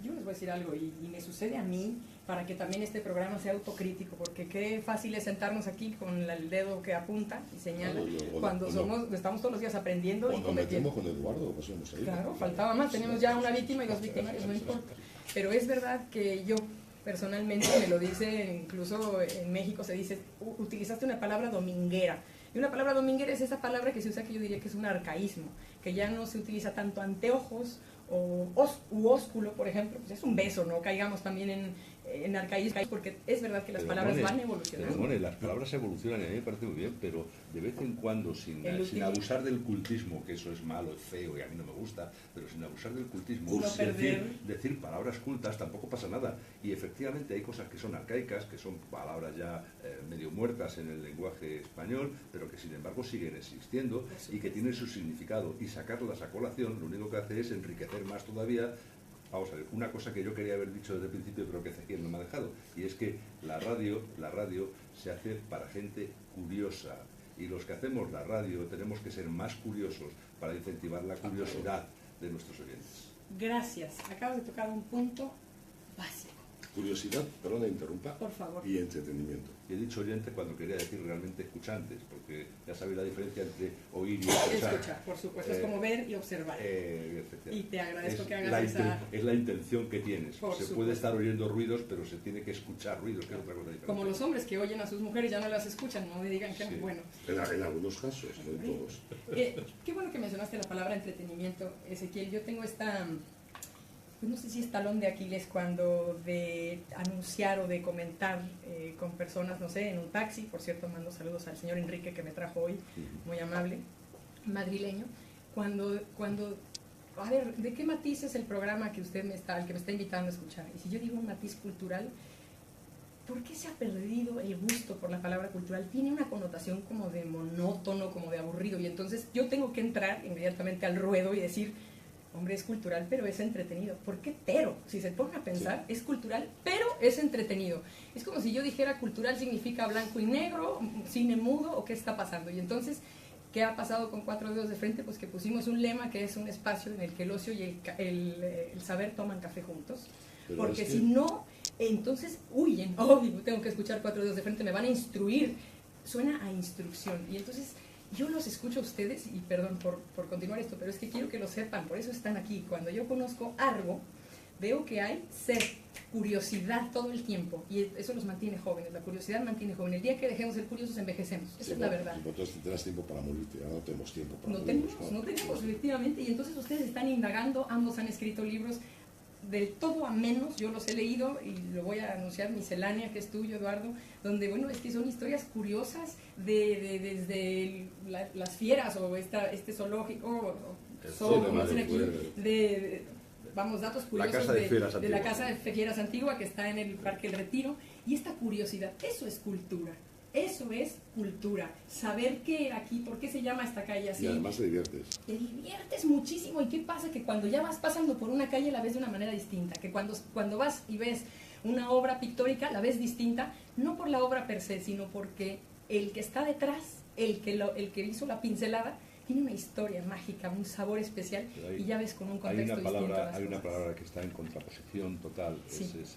yo les voy a decir algo, y me sucede a mí, para que también este programa sea autocrítico, porque qué fácil es sentarnos aquí con el dedo que apunta y señala, cuando estamos todos los días aprendiendo y Nos cometiendo. metemos con Eduardo, pues hemos ahí. Claro, faltaba más, tenemos ya una víctima y dos victimarios, no importa. Pero es verdad que yo personalmente, me lo dice, incluso en México se dice, utilizaste una palabra dominguera. Y una palabra dominguera es esa palabra que se usa, que yo diría que es un arcaísmo, que ya no se utiliza tanto anteojos u ósculo, por ejemplo, pues es un beso, no caigamos también en arcaísmo, porque es verdad que las palabras van evolucionando. Las palabras evolucionan y a mí me parece muy bien, pero de vez en cuando, sin abusar del cultismo, que eso es malo, es feo y a mí no me gusta, pero sin abusar del cultismo, decir palabras cultas tampoco pasa nada. Y efectivamente hay cosas que son arcaicas, que son palabras ya medio muertas en el lenguaje español, pero que sin embargo siguen existiendo y que tienen su significado. Y sacarlas a colación lo único que hace es enriquecer más todavía. Vamos a ver, una cosa que yo quería haber dicho desde el principio, pero que Ezequiel no me ha dejado, y es que la radio se hace para gente curiosa, y los que hacemos la radio tenemos que ser más curiosos para incentivar la curiosidad de nuestros oyentes. Gracias, acabas de tocar un punto básico. Curiosidad, perdón, interrumpa, por favor, y entretenimiento. Y he dicho oyente cuando quería decir realmente escuchantes, porque ya sabéis la diferencia entre oír y escuchar. Escuchar, por supuesto, es como ver y observar. Y te agradezco que hagas esa... Es la intención que tienes. Por se supuesto. puede estar oyendo ruidos, pero se tiene que escuchar ruidos, que es otra cosa diferente. Como los hombres que oyen a sus mujeres ya no las escuchan, no me digan que Sí. bueno. En algunos casos, no en todos. Qué bueno que mencionaste la palabra entretenimiento, Ezequiel. Yo tengo esta, pues no sé si es talón de Aquiles, cuando de anunciar o de comentar con personas, no sé, en un taxi. Por cierto, mando saludos al señor Enrique que me trajo hoy, muy amable, madrileño. Cuando a ver, ¿de qué matiz es el programa que usted el que me está invitando a escuchar? Y si yo digo un matiz cultural, ¿por qué se ha perdido el gusto por la palabra cultural? Tiene una connotación como de monótono, como de aburrido, y entonces yo tengo que entrar inmediatamente al ruedo y decir, hombre, es cultural, pero es entretenido. ¿Por qué pero? Si se ponen a pensar, es cultural, pero es entretenido. Es como si yo dijera cultural significa blanco y negro, cine mudo, o qué está pasando. Y entonces, ¿qué ha pasado con Cuatro Dedos de Frente? Pues que pusimos un lema que es un espacio en el que el ocio y el saber toman café juntos. Pero porque es que... si no, entonces huyen. Oh, tengo que escuchar Cuatro Dedos de Frente, me van a instruir. Suena a instrucción. Y entonces yo los escucho a ustedes, y perdón por continuar esto, pero es que quiero que lo sepan, por eso están aquí. Cuando yo conozco algo, veo que hay sed, curiosidad todo el tiempo, y eso los mantiene jóvenes. La curiosidad mantiene jóvenes. El día que dejemos de ser curiosos, envejecemos. Esa es la verdad. Entonces tendrás tiempo para morirte, ahora no tenemos tiempo para No morirnos. tenemos, efectivamente. Y entonces ustedes están indagando, ambos han escrito libros del todo a menos, yo los he leído y lo voy a anunciar, Miscelánea, que es tuyo, Eduardo, donde, bueno, es que son historias curiosas desde las fieras o este zoológico, como dicen aquí, vamos, datos curiosos de la Casa de Fieras Antigua, que está en el Parque El Retiro, y esta curiosidad, eso es cultura. Eso es cultura, saber que aquí, ¿por qué se llama esta calle así? Y además te diviertes. Te diviertes muchísimo. ¿Y qué pasa? Que cuando ya vas pasando por una calle la ves de una manera distinta, que cuando vas y ves una obra pictórica la ves distinta, no por la obra per se, sino porque el que está detrás, el que hizo la pincelada, tiene una historia mágica, un sabor especial, y ya ves con un contexto distinto. Hay una palabra que está en contraposición total, sí. es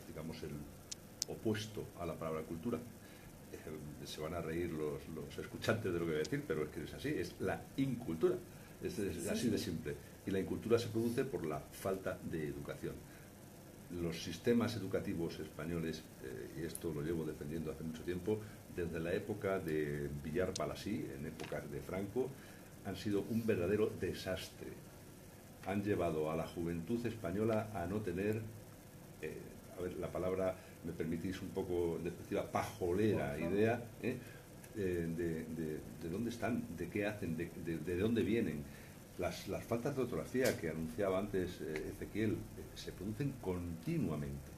digamos, el opuesto a la palabra cultura. Se van a reír los escuchantes de lo que voy a decir, pero es que es así, es la incultura, es así de simple. Y la incultura se produce por la falta de educación. Los sistemas educativos españoles, y esto lo llevo defendiendo hace mucho tiempo, desde la época de Villar Palasí, en épocas de Franco, han sido un verdadero desastre. han llevado a la juventud española a no tener, a ver, la palabra, me permitís un poco despectiva, pajolera idea, de dónde están, de qué hacen, de dónde vienen. Las faltas de ortografía que anunciaba antes Ezequiel se producen continuamente.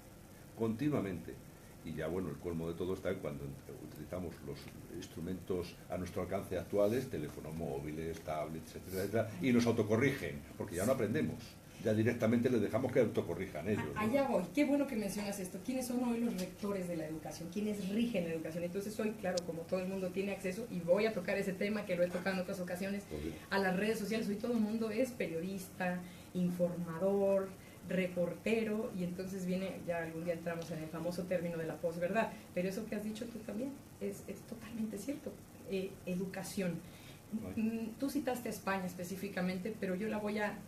Y ya, bueno, el colmo de todo está cuando utilizamos los instrumentos a nuestro alcance actuales, teléfonos móviles, tablets, etcétera, etcétera, y nos autocorrigen, porque ya no aprendemos. Ya directamente les dejamos que autocorrijan ellos, ¿no? Allá voy. Qué bueno que mencionas esto. ¿Quiénes son hoy los rectores de la educación? ¿Quiénes rigen la educación? Entonces hoy, claro, como todo el mundo tiene acceso, y voy a tocar ese tema que lo he tocado en otras ocasiones, a las redes sociales, hoy todo el mundo es periodista, informador, reportero, y entonces viene, ya algún día entramos en el famoso término de la posverdad, pero eso que has dicho tú también es totalmente cierto. Educación. Tú citaste a España específicamente, pero yo la voy a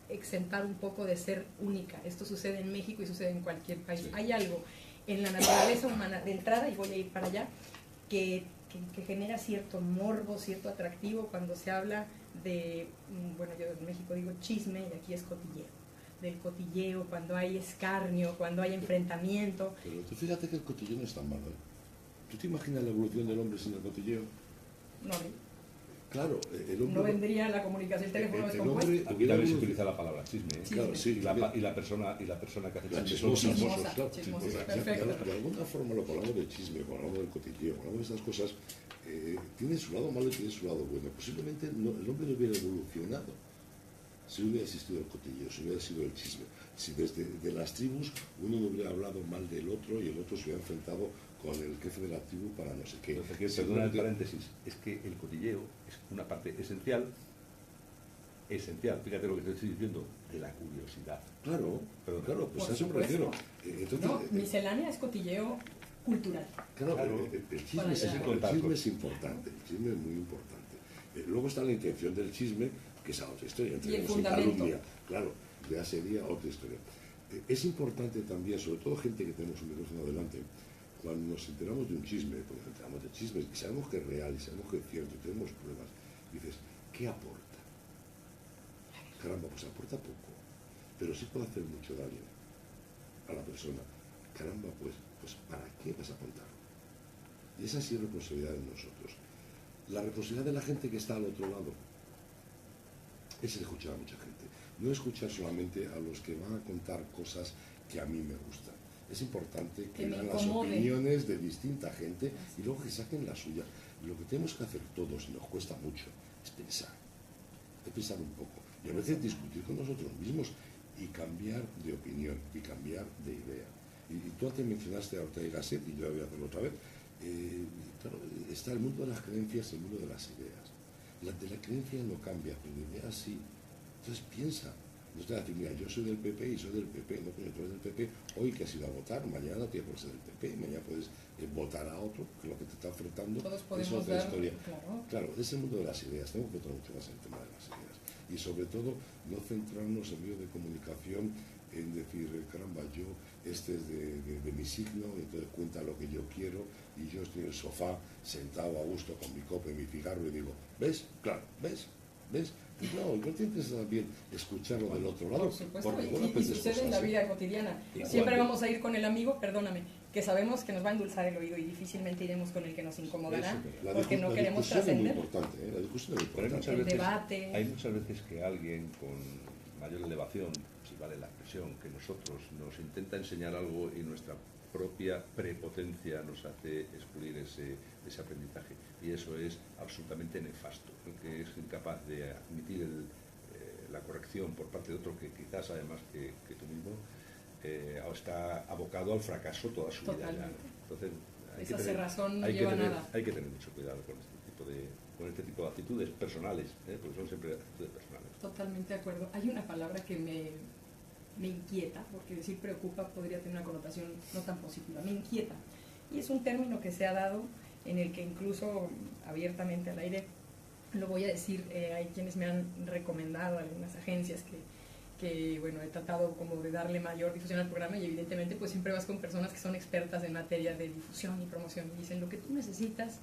exentar un poco de ser única. Esto sucede en México y sucede en cualquier país. Sí. Hay algo en la naturaleza humana de entrada, y voy a ir para allá, que genera cierto morbo, cierto atractivo cuando se habla de, bueno, yo en México digo chisme y aquí es cotilleo. Del cotilleo, cuando hay escarnio, cuando hay enfrentamiento. Pero tú fíjate que el cotilleo no es tan malo, ¿eh? ¿Tú te imaginas la evolución del hombre sin el cotilleo? No, claro, el hombre... No vendría la comunicación, el teléfono descompuesto. Aquí también se utiliza la palabra chisme, ¿eh? Claro, sí, y la persona que hace chisme son chismosa, claro, chismosa, perfecto. De alguna forma, lo que hablamos de chisme, cuando hablamos del cotilleo, cuando hablamos de estas cosas, tiene su lado malo y tiene su lado bueno. Posiblemente el hombre no hubiera evolucionado si hubiera existido el cotilleo, si hubiera sido el chisme. Si desde las tribus uno no hubiera hablado mal del otro y el otro se hubiera enfrentado con el jefe de la tribu para no sé qué. Perdona el paréntesis, es que el cotilleo es una parte esencial, fíjate lo que te estoy diciendo, de la curiosidad. Claro, claro, pues a eso me refiero. Entonces, no, miscelánea es cotilleo cultural. Claro, el chisme es importante, el chisme es muy importante. Luego está la intención del chisme, que es otra historia, y el fundamento. Calumnia, claro, ya sería otra historia. Es importante también, sobre todo gente que tenemos un micrófono delante, cuando nos enteramos de un chisme, porque nos enteramos de chismes y sabemos que es real y sabemos que es cierto y tenemos pruebas, dices, ¿qué aporta? Caramba, pues aporta poco, pero sí puede hacer mucho daño a la persona. Caramba, pues ¿para qué vas a contarlo? Y esa sí es responsabilidad de nosotros. La responsabilidad de la gente que está al otro lado es escuchar a mucha gente. No escuchar solamente a los que van a contar cosas que a mí me gustan. Es importante que vean las opiniones de distinta gente y luego que saquen la suya. Lo que tenemos que hacer todos, y nos cuesta mucho, es pensar un poco. Y a veces discutir con nosotros mismos y cambiar de opinión y cambiar de idea. Y tú antes mencionaste a Ortega y Gasset, y yo voy a hacerlo otra vez. Claro, está el mundo de las creencias y el mundo de las ideas. La de la creencia no cambia, pero la idea sí. Entonces piensa. No te vas a decir, mira, yo soy del PP y soy del PP. No, coño, tú eres del PP hoy que has ido a votar, mañana no tienes por ser del PP, mañana puedes votar a otro, que lo que te está enfrentando es otra historia. Claro, es el mundo de las ideas. Tenemos que tratar mucho más el tema de las ideas. Y sobre todo, no centrarnos en medio de comunicación en decir, caramba, yo, este es de mi signo, entonces cuenta lo que yo quiero, y yo estoy en el sofá, sentado a gusto con mi copa y mi cigarro, y digo, ¿ves? Claro, ¿ves? Y claro, yo tienes que también escuchar lo del otro lado. Por supuesto, y sucede en la vida cotidiana. Siempre vamos a ir con el amigo, perdóname, que sabemos que nos va a endulzar el oído y difícilmente iremos con el que nos incomodará, porque no queremos trascender. La discusión es muy importante. El debate. Hay muchas veces que alguien con mayor elevación, si vale la expresión, que nosotros nos intenta enseñar algo y nuestra propia prepotencia nos hace excluir ese aprendizaje, y eso es absolutamente nefasto. El que es incapaz de admitir la corrección por parte de otro que quizás además que tú mismo está abocado al fracaso toda su vida ya, ¿no? Entonces esa cerrazón no lleva nada. Hay que tener mucho cuidado con este tipo de actitudes personales, porque son siempre actitudes personales. Totalmente de acuerdo. Hay una palabra que me inquieta, porque decir preocupa podría tener una connotación no tan positiva. Me inquieta, y es un término que se ha dado, en el que incluso abiertamente al aire lo voy a decir. Hay quienes me han recomendado, algunas agencias que bueno, he tratado como de darle mayor difusión al programa, y evidentemente pues siempre vas con personas que son expertas en materia de difusión y promoción, y dicen, lo que tú necesitas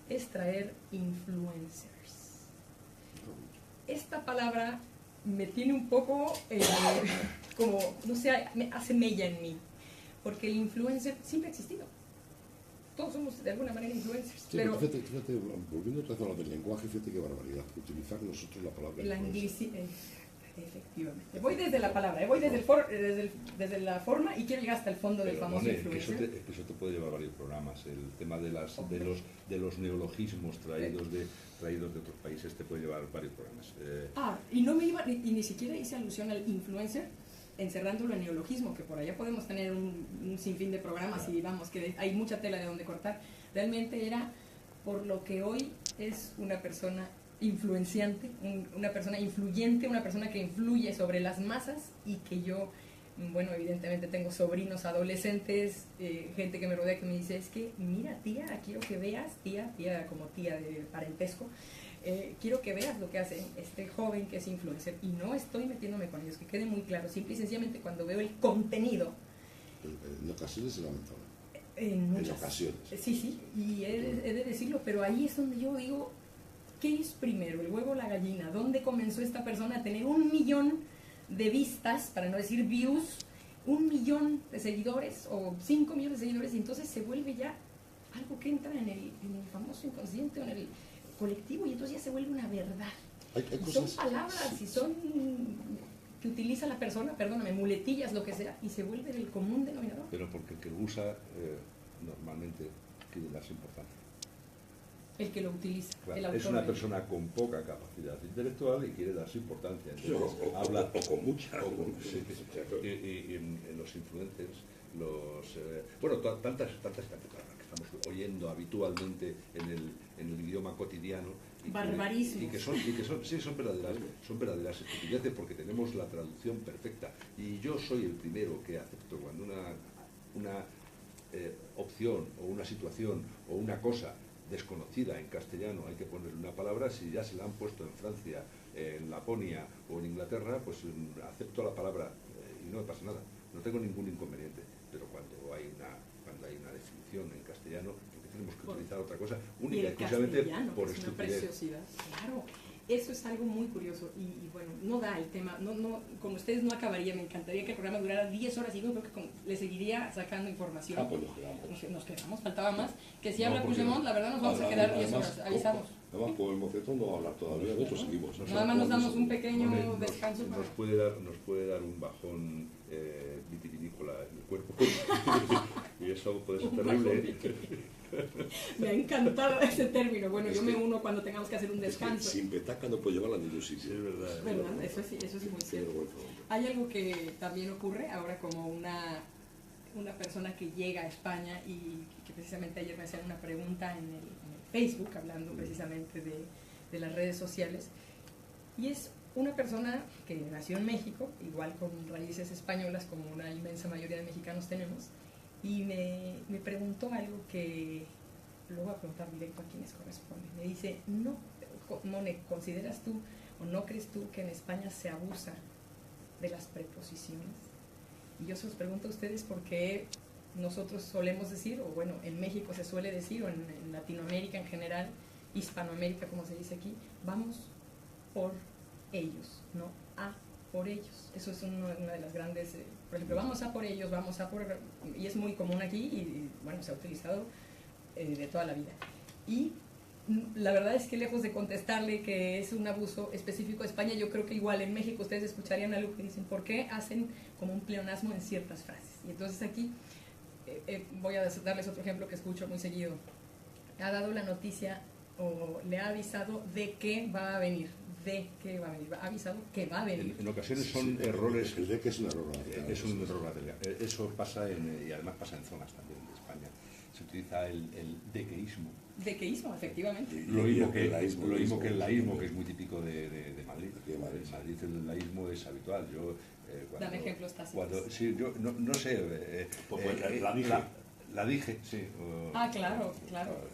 es traer influencers. esta palabra me tiene un poco como, no sé, me hace mella en mí, porque el influencer siempre ha existido. Todos somos de alguna manera influencers, Sí, pero fíjate, volviendo otra vez a lo del lenguaje, fíjate qué barbaridad, utilizar nosotros la palabra la influencer. efectivamente. Voy desde la palabra, voy desde la forma y quiero llegar hasta el fondo del Pero, famoso Mone, influencer. que eso te puede llevar varios programas. El tema de los neologismos traídos de otros países te puede llevar varios programas. Y no me iba, y ni siquiera hice alusión al influencer, encerrándolo en neologismo, que por allá podemos tener un sinfín de programas y vamos, que hay mucha tela de donde cortar. Realmente era por lo que hoy es una persona influenciante, una persona influyente, una persona que influye sobre las masas y que yo, bueno, evidentemente tengo sobrinos adolescentes, gente que me rodea que me dice, es que mira tía, quiero que veas, tía como tía de parentesco, quiero que veas lo que hace este joven que es influencer, y no estoy metiéndome con ellos, que quede muy claro, simple y sencillamente cuando veo el contenido. En ocasiones es lamentable. En muchas ocasiones. Sí, y he de decirlo, pero ahí es donde yo digo, ¿qué es primero, el huevo o la gallina? ¿Dónde comenzó esta persona a tener 1 millón de vistas, para no decir views, 1 millón de seguidores o 5 millones de seguidores, y entonces se vuelve ya algo que entra en el famoso inconsciente o en el colectivo, y entonces ya se vuelve una verdad? Hay Son cosas, palabras sí, y son que utiliza la persona, perdóname, muletillas, lo que sea, y se vuelve del común denominador. Pero porque el que lo usa normalmente quiere darse importancia. El que lo utiliza, Claro, el autor. es una persona con poca capacidad intelectual y quiere darse importancia. Entonces, o con mucha. Sí, y en los influencers, tantas palabras que estamos oyendo habitualmente en el idioma cotidiano. Barbarismos. Y que son verdaderas estupideces, porque tenemos la traducción perfecta. Y yo soy el primero que acepto cuando una opción o una situación o una cosa desconocida en castellano hay que ponerle una palabra. Si ya se la han puesto en Francia, en Laponia o en Inglaterra, pues acepto la palabra y no me pasa nada, no tengo ningún inconveniente. Pero cuando hay una definición en castellano, porque tenemos que utilizar otra cosa única y exclusivamente por es una estupidez. preciosidad, claro. Eso es algo muy curioso y bueno, no da el tema, no, con ustedes no acabaría, me encantaría que el programa durara 10 horas y yo creo que le seguiría sacando información. Pues nos quedamos. Nos quedamos, faltaba más. Que si No, habla porque Puigdemont, la verdad nos vamos a quedar 10 horas, avisamos. Además, por el mocetón no va a hablar todavía, nosotros seguimos. Nada más nos damos un pequeño Nos descanso para... puede dar un bajón vitivinícola en el cuerpo y eso puede ser terrible. Me ha encantado ese término. Bueno, yo me uno cuando tengamos que hacer un descanso. Sin petaca no puede llevarla a ningún sitio. Es verdad. ¿Verdad? Eso sí muy cierto. Hay algo que también ocurre ahora, como una persona que llega a España y que precisamente ayer me hacían una pregunta en el Facebook, hablando precisamente de las redes sociales, y es una persona que nació en México, igual con raíces españolas como una inmensa mayoría de mexicanos tenemos, y me preguntó algo que luego voy a preguntar directo a quienes corresponde. Me dice, no, Mone, ¿consideras tú o no crees tú que en España se abusa de las preposiciones? Y yo se los pregunto a ustedes porque nosotros solemos decir, o bueno, en México se suele decir, o en Latinoamérica en general, Hispanoamérica como se dice aquí, vamos por ellos, no a por ellos. Eso es una de las grandes, por ejemplo, vamos a por ellos, vamos a por, y es muy común aquí y bueno, se ha utilizado de toda la vida. Y la verdad es que lejos de contestarle que es un abuso específico de España, yo creo que igual en México ustedes escucharían algo que dicen, ¿por qué hacen como un pleonasmo en ciertas frases? Y entonces aquí voy a darles otro ejemplo que escucho muy seguido. Ha dado la noticia o le ha avisado de que va a venir. Ha avisado que va a venir. En ocasiones son errores. El de que es un error. Es un error material. Eso pasa y además pasa en zonas también de España. Se utiliza el dequeísmo. Dequeísmo, efectivamente. Lo mismo que el laísmo, que es muy típico de Madrid. En Madrid el laísmo es habitual. Dame ejemplos tácitos. Sí, yo no sé. La dije, sí. Claro.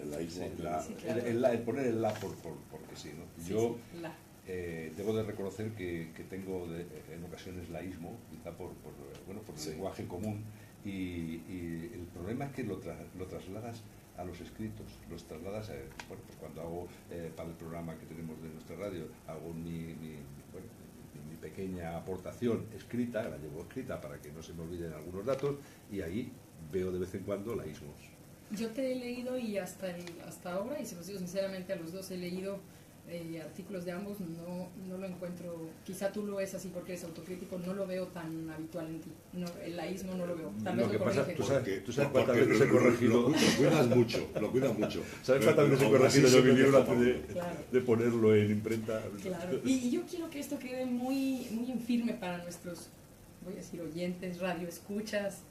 El laísmo. Sí, claro. El poner el la porque sí, ¿no? Sí, yo la. debo de reconocer que tengo en ocasiones laísmo, quizá por el lenguaje común, y el problema es que lo trasladas a los escritos, los trasladas, bueno, pues cuando hago para el programa que tenemos de nuestra radio, hago mi pequeña aportación escrita, la llevo escrita para que no se me olviden algunos datos, y ahí veo de vez en cuando laísmos. Yo te he leído y hasta ahora, y se los digo sinceramente, a los dos he leído artículos de ambos, no lo encuentro, quizá tú lo ves así porque eres autocrítico, no lo veo tan habitual en ti, no, el laísmo no lo veo. Tal vez lo que pasa, tú porque sabes cuántas veces he corregido. Lo cuidas mucho. ¿Sabes cuántas veces he corregido yo mi libro antes Claro. de ponerlo en imprenta? Claro, y yo quiero que esto quede muy, muy en firme para nuestros, voy a decir, oyentes, radioescuchas.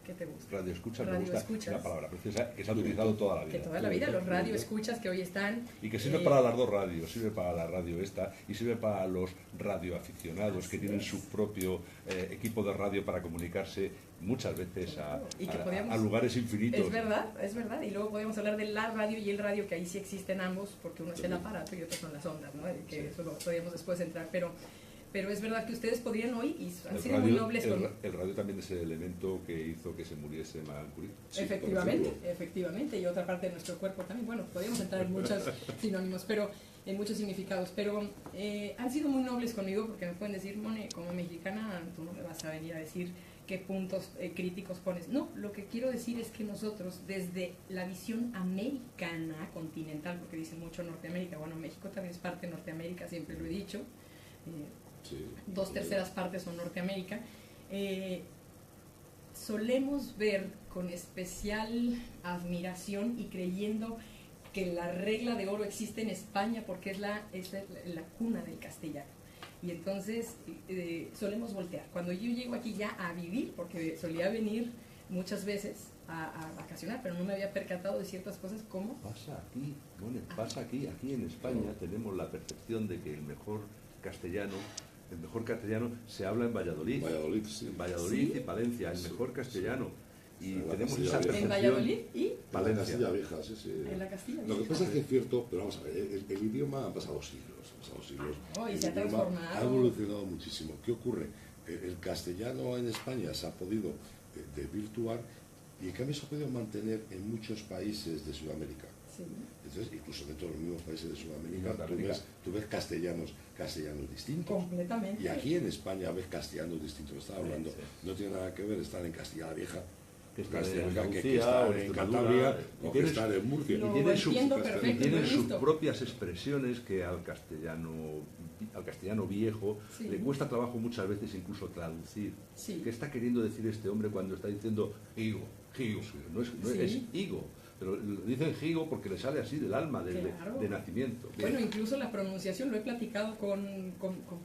¿Qué te gusta? Radio escucha, me Radio gusta escuchas. la palabra preciosa que se ha utilizado toda la vida. Que toda la vida, los radioescuchas que hoy están... Y que sirve para las dos radios, sirve para la radio esta y sirve para los radioaficionados que tienen su propio equipo de radio para comunicarse muchas veces a lugares infinitos. Es verdad, y luego podemos hablar de la radio y el radio, que ahí sí existen ambos, porque uno es el aparato y otro son las ondas, ¿no? Que eso lo podríamos después entrar, pero es verdad que ustedes podrían hoy, y han sido muy nobles con... El radio también es el elemento que hizo que se muriese Madame Curie. Sí, efectivamente, y otra parte de nuestro cuerpo también. Bueno, podríamos entrar en muchos sinónimos, pero en muchos significados, pero han sido muy nobles conmigo porque me pueden decir, Mone, como mexicana, tú no me vas a venir a decir qué puntos críticos pones. No, lo que quiero decir es que nosotros, desde la visión americana, continental, porque dicen mucho Norteamérica, bueno, México también es parte de Norteamérica, siempre lo he dicho, Sí, 2/3 partes son Norteamérica, solemos ver con especial admiración y creyendo que la regla de oro existe en España porque es la cuna del castellano. Y entonces solemos voltear. Cuando yo llego aquí ya a vivir, porque solía venir muchas veces a vacacionar, pero no me había percatado de ciertas cosas como... Pasa aquí en España tenemos la percepción de que el mejor castellano se habla en Valladolid. Sí. En Valladolid ¿Sí? y Palencia, el mejor castellano. Y En la tenemos Castilla esa Vieja. percepción. En Valladolid y Palencia. La Castilla Vieja, sí. en la Castilla. Lo que pasa es que es cierto, pero vamos a ver, el idioma ha pasado siglos. Oh, y El se ha idioma transformado. ha evolucionado muchísimo. ¿Qué ocurre? El castellano en España se ha podido desvirtuar y en cambio se ha podido mantener en muchos países de Sudamérica. Sí. Entonces, incluso dentro de los mismos países de Sudamérica, Norteamérica. tú ves castellanos distintos. Completamente. Y aquí en España ves castellanos distintos. Estaba hablando, Sí. no tiene nada que ver estar en Castilla la Vieja, Que está en Castilla, Andalucía, que estar o en Extremadura, Cantabria, y o que tienes- estar en Murcia. Lo y tienen entiendo sus, perfecto, y tienen lo he sus visto. propias expresiones que al castellano viejo Sí. le cuesta trabajo muchas veces incluso traducir. Sí. ¿Qué está queriendo decir este hombre cuando está diciendo higo? No es Sí. higo, pero lo dicen higo porque le sale así del alma, Claro. de nacimiento. Bueno, incluso la pronunciación, lo he platicado con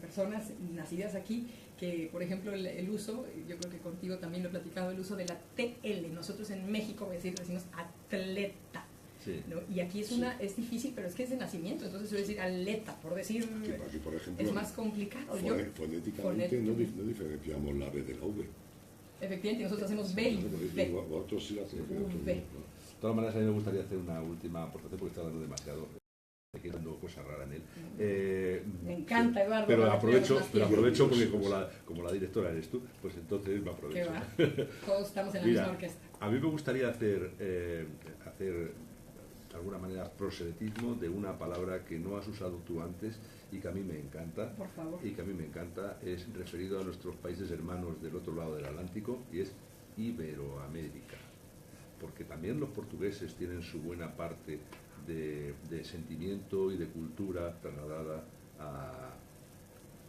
personas nacidas aquí, que por ejemplo el uso, yo creo que contigo también lo he platicado, el uso de la TL. Nosotros en México decimos atleta, Sí. ¿no? Y aquí es difícil, pero es que es de nacimiento, entonces suele decir atleta, por decir, Aquí, por ejemplo, es más complicado. fonéticamente no diferenciamos la B de la V. Efectivamente, nosotros hacemos B y B. Vosotros sí la hacéis. V. De todas maneras, a mí me gustaría hacer una última aportación porque está hablando demasiado. Aquí dando cosas raras en él. Me encanta, Eduardo. Pero ahora aprovecho, tenemos más tiempo. porque como la directora eres tú, pues entonces me ¿Qué aprovecho. va? Todos estamos en la Mira, misma orquesta. a mí me gustaría hacer de alguna manera proselitismo de una palabra que no has usado tú antes y que a mí me encanta. Por favor. Y que a mí me encanta, es referido a nuestros países hermanos del otro lado del Atlántico y es Iberoamérica. Porque también los portugueses tienen su buena parte de sentimiento y de cultura trasladada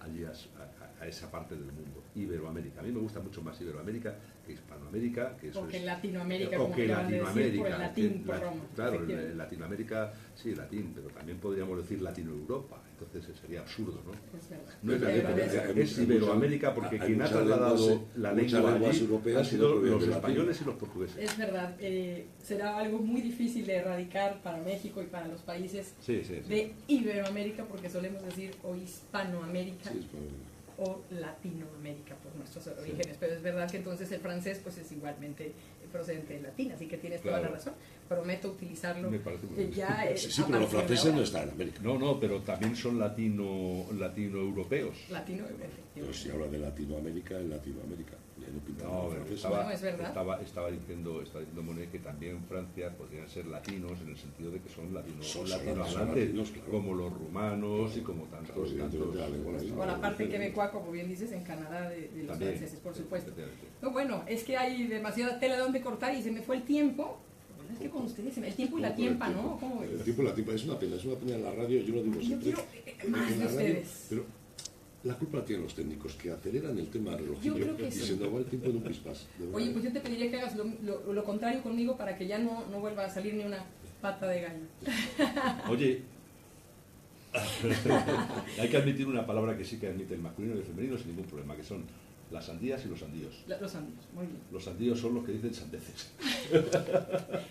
allí a esa parte del mundo, Iberoamérica. A mí me gusta mucho más Iberoamérica que Hispanoamérica, que eso O que es, Latinoamérica, o como que acaban de decir, por el Latinoamérica, latín, por Roma. claro, Efectivamente. en Latinoamérica, sí, latín, pero también podríamos decir Latinoeuropa, entonces sería absurdo, ¿no? Es verdad. No es Pero Latinoamérica, hay es muchas- Iberoamérica porque hay quien ha muchas trasladado lenguas- la muchas lengua lenguas allí europeas han que sido no provienen los del latín. españoles y los portugueses. Es verdad, será algo muy difícil de erradicar para México y para los países Sí, sí, sí. de Iberoamérica, porque solemos decir o Hispanoamérica. Sí, es para- o Latinoamérica por nuestros orígenes, pero es verdad que entonces el francés pues es igualmente procedente de latín, así que tienes toda la razón. Prometo utilizarlo. Me parece muy bien. Ya Sí, pero los franceses no están en América. No, pero también son latino-europeos. Latino, Pero si habla de Latinoamérica, en Latinoamérica. No, estaba diciendo Monet que también Francia podrían ser latinos en el sentido de que son latinohablantes, claro, como los rumanos y como tantos. O la parte quebecoa, como bien dices, en Canadá de los también, franceses, por supuesto. No, bueno, es que hay demasiada tela de donde cortar y se me fue el tiempo. Es que con ustedes, el tiempo y la tiempa, ¿no? ¿Cómo ves? El tiempo y la tiempa, es una pena en la radio, yo lo digo siempre. Yo quiero más de ustedes. Pero la culpa la tienen los técnicos, que aceleran el tema relojillo y se nos va el tiempo en un pispás. Oye, pues yo te pediría que hagas lo contrario conmigo para que ya no vuelva a salir ni una pata de gallo. Oye, hay que admitir una palabra que sí que admite el masculino y el femenino sin ningún problema, que son las sandías y los sandíos. Los sandíos, muy bien. Los sandíos son los que dicen sandeces.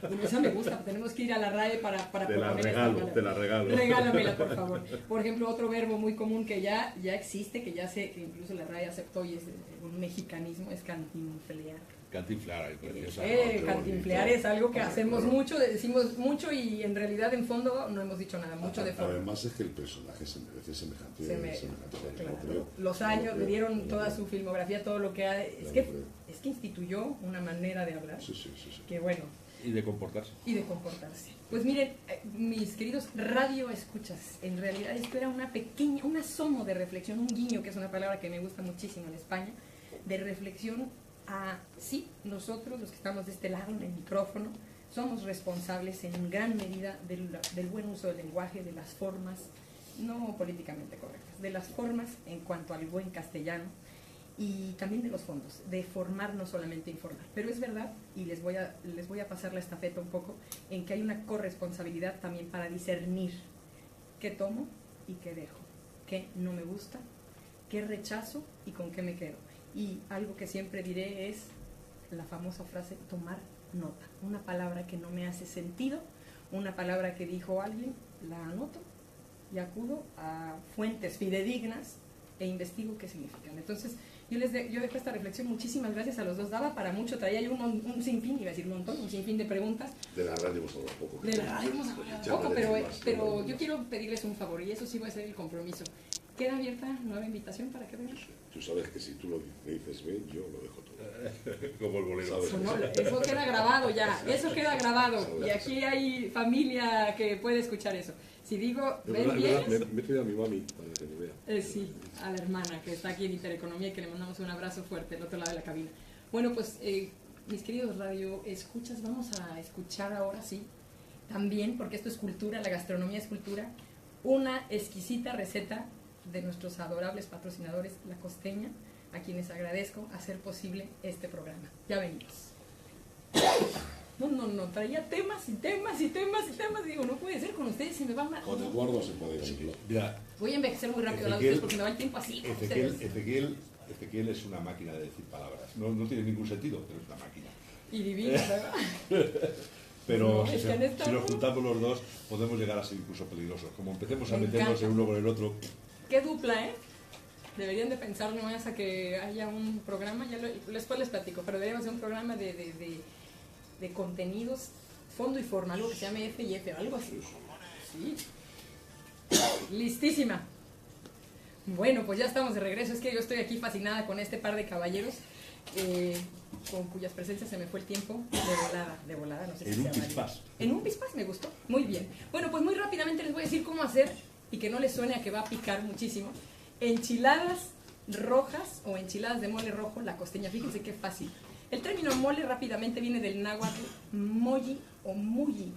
Bueno, esa me gusta, tenemos que ir a la RAE para te la regalo. Regálamela, por favor. Por ejemplo, otro verbo muy común que ya existe, que ya sé que incluso la RAE aceptó y es un mexicanismo, es cantinflear. Cantinflar, cantinflear es algo que hacemos mucho, decimos mucho y en realidad en fondo no hemos dicho nada, mucho de fondo. Además es que el personaje se merece semejante. Claro. Los años le dieron toda su filmografía, todo lo que ha... Es que instituyó una manera de hablar. Sí. Que bueno. Y de comportarse. Pues miren, mis queridos radioescuchas, en realidad esto era un asomo de reflexión, un guiño, que es una palabra que me gusta muchísimo en España, de reflexión a, sí, nosotros los que estamos de este lado en el micrófono, somos responsables en gran medida del buen uso del lenguaje, de las formas, no políticamente correctas, de las formas en cuanto al buen castellano y también de los fondos, de formar, no solamente informar. Pero es verdad, y les voy a pasar la estafeta un poco, en que hay una corresponsabilidad también para discernir qué tomo y qué dejo, qué no me gusta, qué rechazo y con qué me quedo. Y algo que siempre diré es la famosa frase tomar nota. Una palabra que no me hace sentido, una palabra que dijo alguien, la anoto y acudo a fuentes fidedignas e investigo qué significan. Entonces, yo dejo esta reflexión. Muchísimas gracias a los dos. Daba para mucho, traía yo un sinfín, iba a decir un montón, un sinfín de preguntas. De la radio hemos hablado poco. De la radio hemos hablado poco, pero yo quiero pedirles un favor y eso sí va a ser el compromiso. ¿Queda abierta nueva invitación para que vengan? Tú sabes que si tú me dices bien, yo lo dejo todo. Como el bolero. Eso queda grabado ya, eso queda grabado. Y aquí hay familia que puede escuchar eso. Si digo, ven bien. Me he traído a mi mami para que me vea. Sí, a la hermana que está aquí en Intereconomía y que le mandamos un abrazo fuerte al otro lado de la cabina. Bueno, pues, mis queridos radio escuchas, vamos a escuchar ahora sí, también, porque esto es cultura, la gastronomía es cultura, una exquisita receta de nuestros adorables patrocinadores, La Costeña, a quienes agradezco hacer posible este programa. Ya venimos. No, traía temas. Digo, no puede ser con ustedes, se me va una... Con Eduardo se puede decirlo. Mira, voy a envejecer muy rápido a ustedes porque me va el tiempo así. Ezequiel es una máquina de decir palabras. No tiene ningún sentido, pero es una máquina. Y divina, ¿verdad? Pero si nos juntamos los dos, podemos llegar a ser incluso peligrosos. Como empecemos a meternos el uno con el otro... Qué dupla, ¿eh? Deberían de pensar nomás a que haya un programa, después les platico, pero deberíamos hacer un programa de contenidos, fondo y forma, algo que se llame F y F, algo así. Sí. Listísima. Bueno, pues ya estamos de regreso. Es que yo estoy aquí fascinada con este par de caballeros, con cuyas presencias se me fue el tiempo de volada, no sé en si un pispás. En un pispás, me gustó. Muy bien. Bueno, pues muy rápidamente les voy a decir cómo hacer, y que no les suene a que va a picar muchísimo, enchiladas rojas o enchiladas de mole rojo, La Costeña. Fíjense qué fácil. El término mole rápidamente viene del náhuatl molli o muli,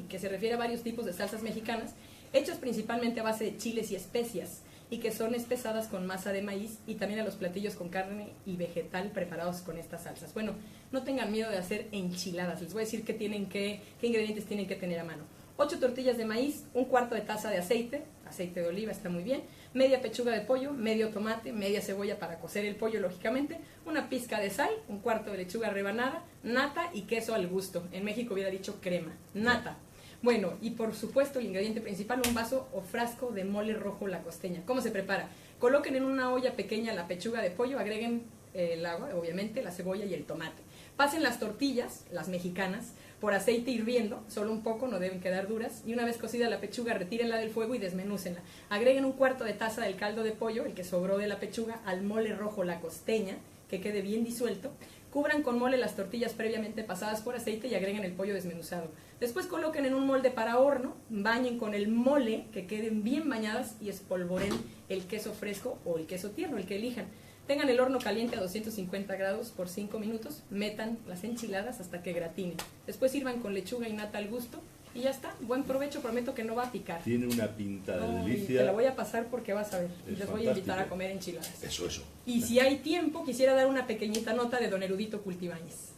que se refiere a varios tipos de salsas mexicanas, hechas principalmente a base de chiles y especias, y que son espesadas con masa de maíz, y también a los platillos con carne y vegetal preparados con estas salsas. Bueno, no tengan miedo de hacer enchiladas. Les voy a decir qué ingredientes tienen que tener a mano. 8 tortillas de maíz, 1/4 de taza de aceite de oliva está muy bien, media pechuga de pollo, medio tomate, media cebolla para cocer el pollo lógicamente, una pizca de sal, 1/4 de lechuga rebanada, nata y queso al gusto. En México hubiera dicho crema, nata. Bueno, y por supuesto el ingrediente principal, un vaso o frasco de mole rojo La Costeña. ¿Cómo se prepara? Coloquen en una olla pequeña la pechuga de pollo, agreguen el agua, obviamente, la cebolla y el tomate. Pasen las tortillas, las mexicanas, por aceite hirviendo, solo un poco, no deben quedar duras, y una vez cocida la pechuga, retírenla del fuego y desmenúcenla. Agreguen un cuarto de taza del caldo de pollo, el que sobró de la pechuga, al mole rojo la costeña, que quede bien disuelto. Cubran con mole las tortillas previamente pasadas por aceite y agreguen el pollo desmenuzado. Después coloquen en un molde para horno, bañen con el mole, que queden bien bañadas, y espolvoren el queso fresco o el queso tierno, el que elijan. Tengan el horno caliente a 250 grados por 5 minutos, metan las enchiladas hasta que gratinen. Después sirvan con lechuga y nata al gusto y ya está. Buen provecho, prometo que no va a picar. Tiene una pinta de Ay, delicia. te la voy a pasar porque vas a ver. Y Es les voy a invitar a fantástico. comer enchiladas. Eso. Y si hay tiempo, quisiera dar una pequeñita nota de don Erudito Cultibáñez.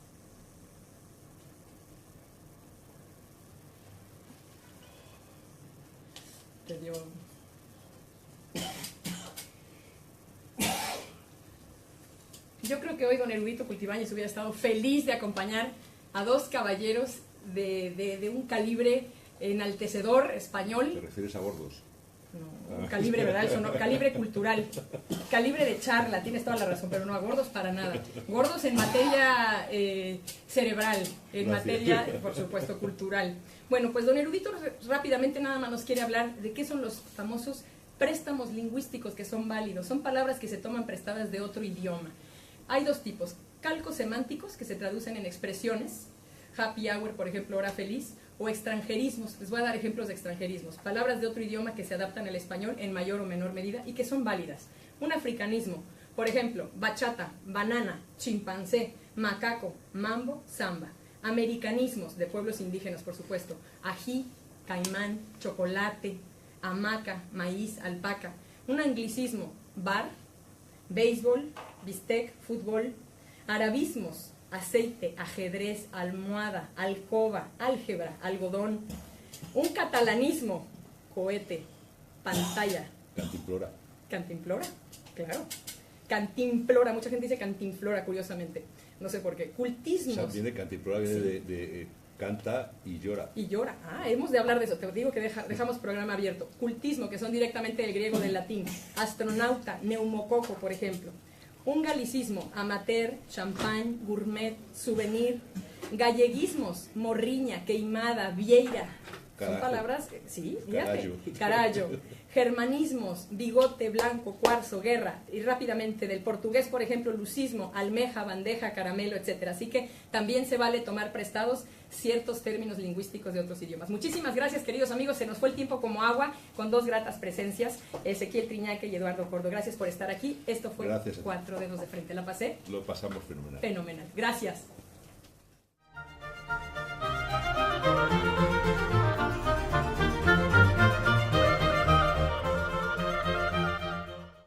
Te dio... Yo creo que hoy don Erudito Cultibáñez hubiera estado feliz de acompañar a dos caballeros de un calibre enaltecedor español. ¿Te refieres a gordos? No, un calibre, ¿verdad? Eso no, calibre cultural, calibre de charla, tienes toda la razón, pero no a gordos para nada. Gordos en materia cerebral, en Gracias. materia, por supuesto, cultural. Bueno, pues don Erudito rápidamente nada más nos quiere hablar de qué son los famosos préstamos lingüísticos que son válidos. Son palabras que se toman prestadas de otro idioma. Hay dos tipos, calcos semánticos que se traducen en expresiones, happy hour, por ejemplo, hora feliz, o extranjerismos. Les voy a dar ejemplos de extranjerismos, palabras de otro idioma que se adaptan al español en mayor o menor medida y que son válidas. Un africanismo, por ejemplo, bachata, banana, chimpancé, macaco, mambo, samba. Americanismos de pueblos indígenas, por supuesto, ají, caimán, chocolate, hamaca, maíz, alpaca. Un anglicismo, bar, béisbol, bistec, fútbol. Arabismos, aceite, ajedrez, almohada, alcoba, álgebra, algodón. Un catalanismo, cohete, pantalla. Cantimplora. Cantimplora, claro. Cantimplora, mucha gente dice cantimplora, curiosamente. No sé por qué. O Cultismos. sea, viene cantimplora, viene Sí. de canta y llora. Y llora. Ah, hemos de hablar de eso. Te digo que dejamos programa abierto. Cultismo, que son directamente del griego, del latín. Astronauta, neumococo, por ejemplo. Un galicismo, amateur, champán, gourmet, souvenir. Galleguismos, morriña, queimada, vieira. Son Carajo. palabras, sí, fíjate. Carallo. Carallo. Germanismos, bigote, blanco, cuarzo, guerra. Y rápidamente, del portugués, por ejemplo, lucismo, almeja, bandeja, caramelo, etcétera. Así que también se vale tomar prestados ciertos términos lingüísticos de otros idiomas. Muchísimas gracias, queridos amigos. Se nos fue el tiempo como agua, con dos gratas presencias, Ezequiel Triñaque y Eduardo Cordo. Gracias por estar aquí. Esto fue Gracias a ti. 4 Dedos de Frente. La pasé Lo pasamos fenomenal. fenomenal. Gracias.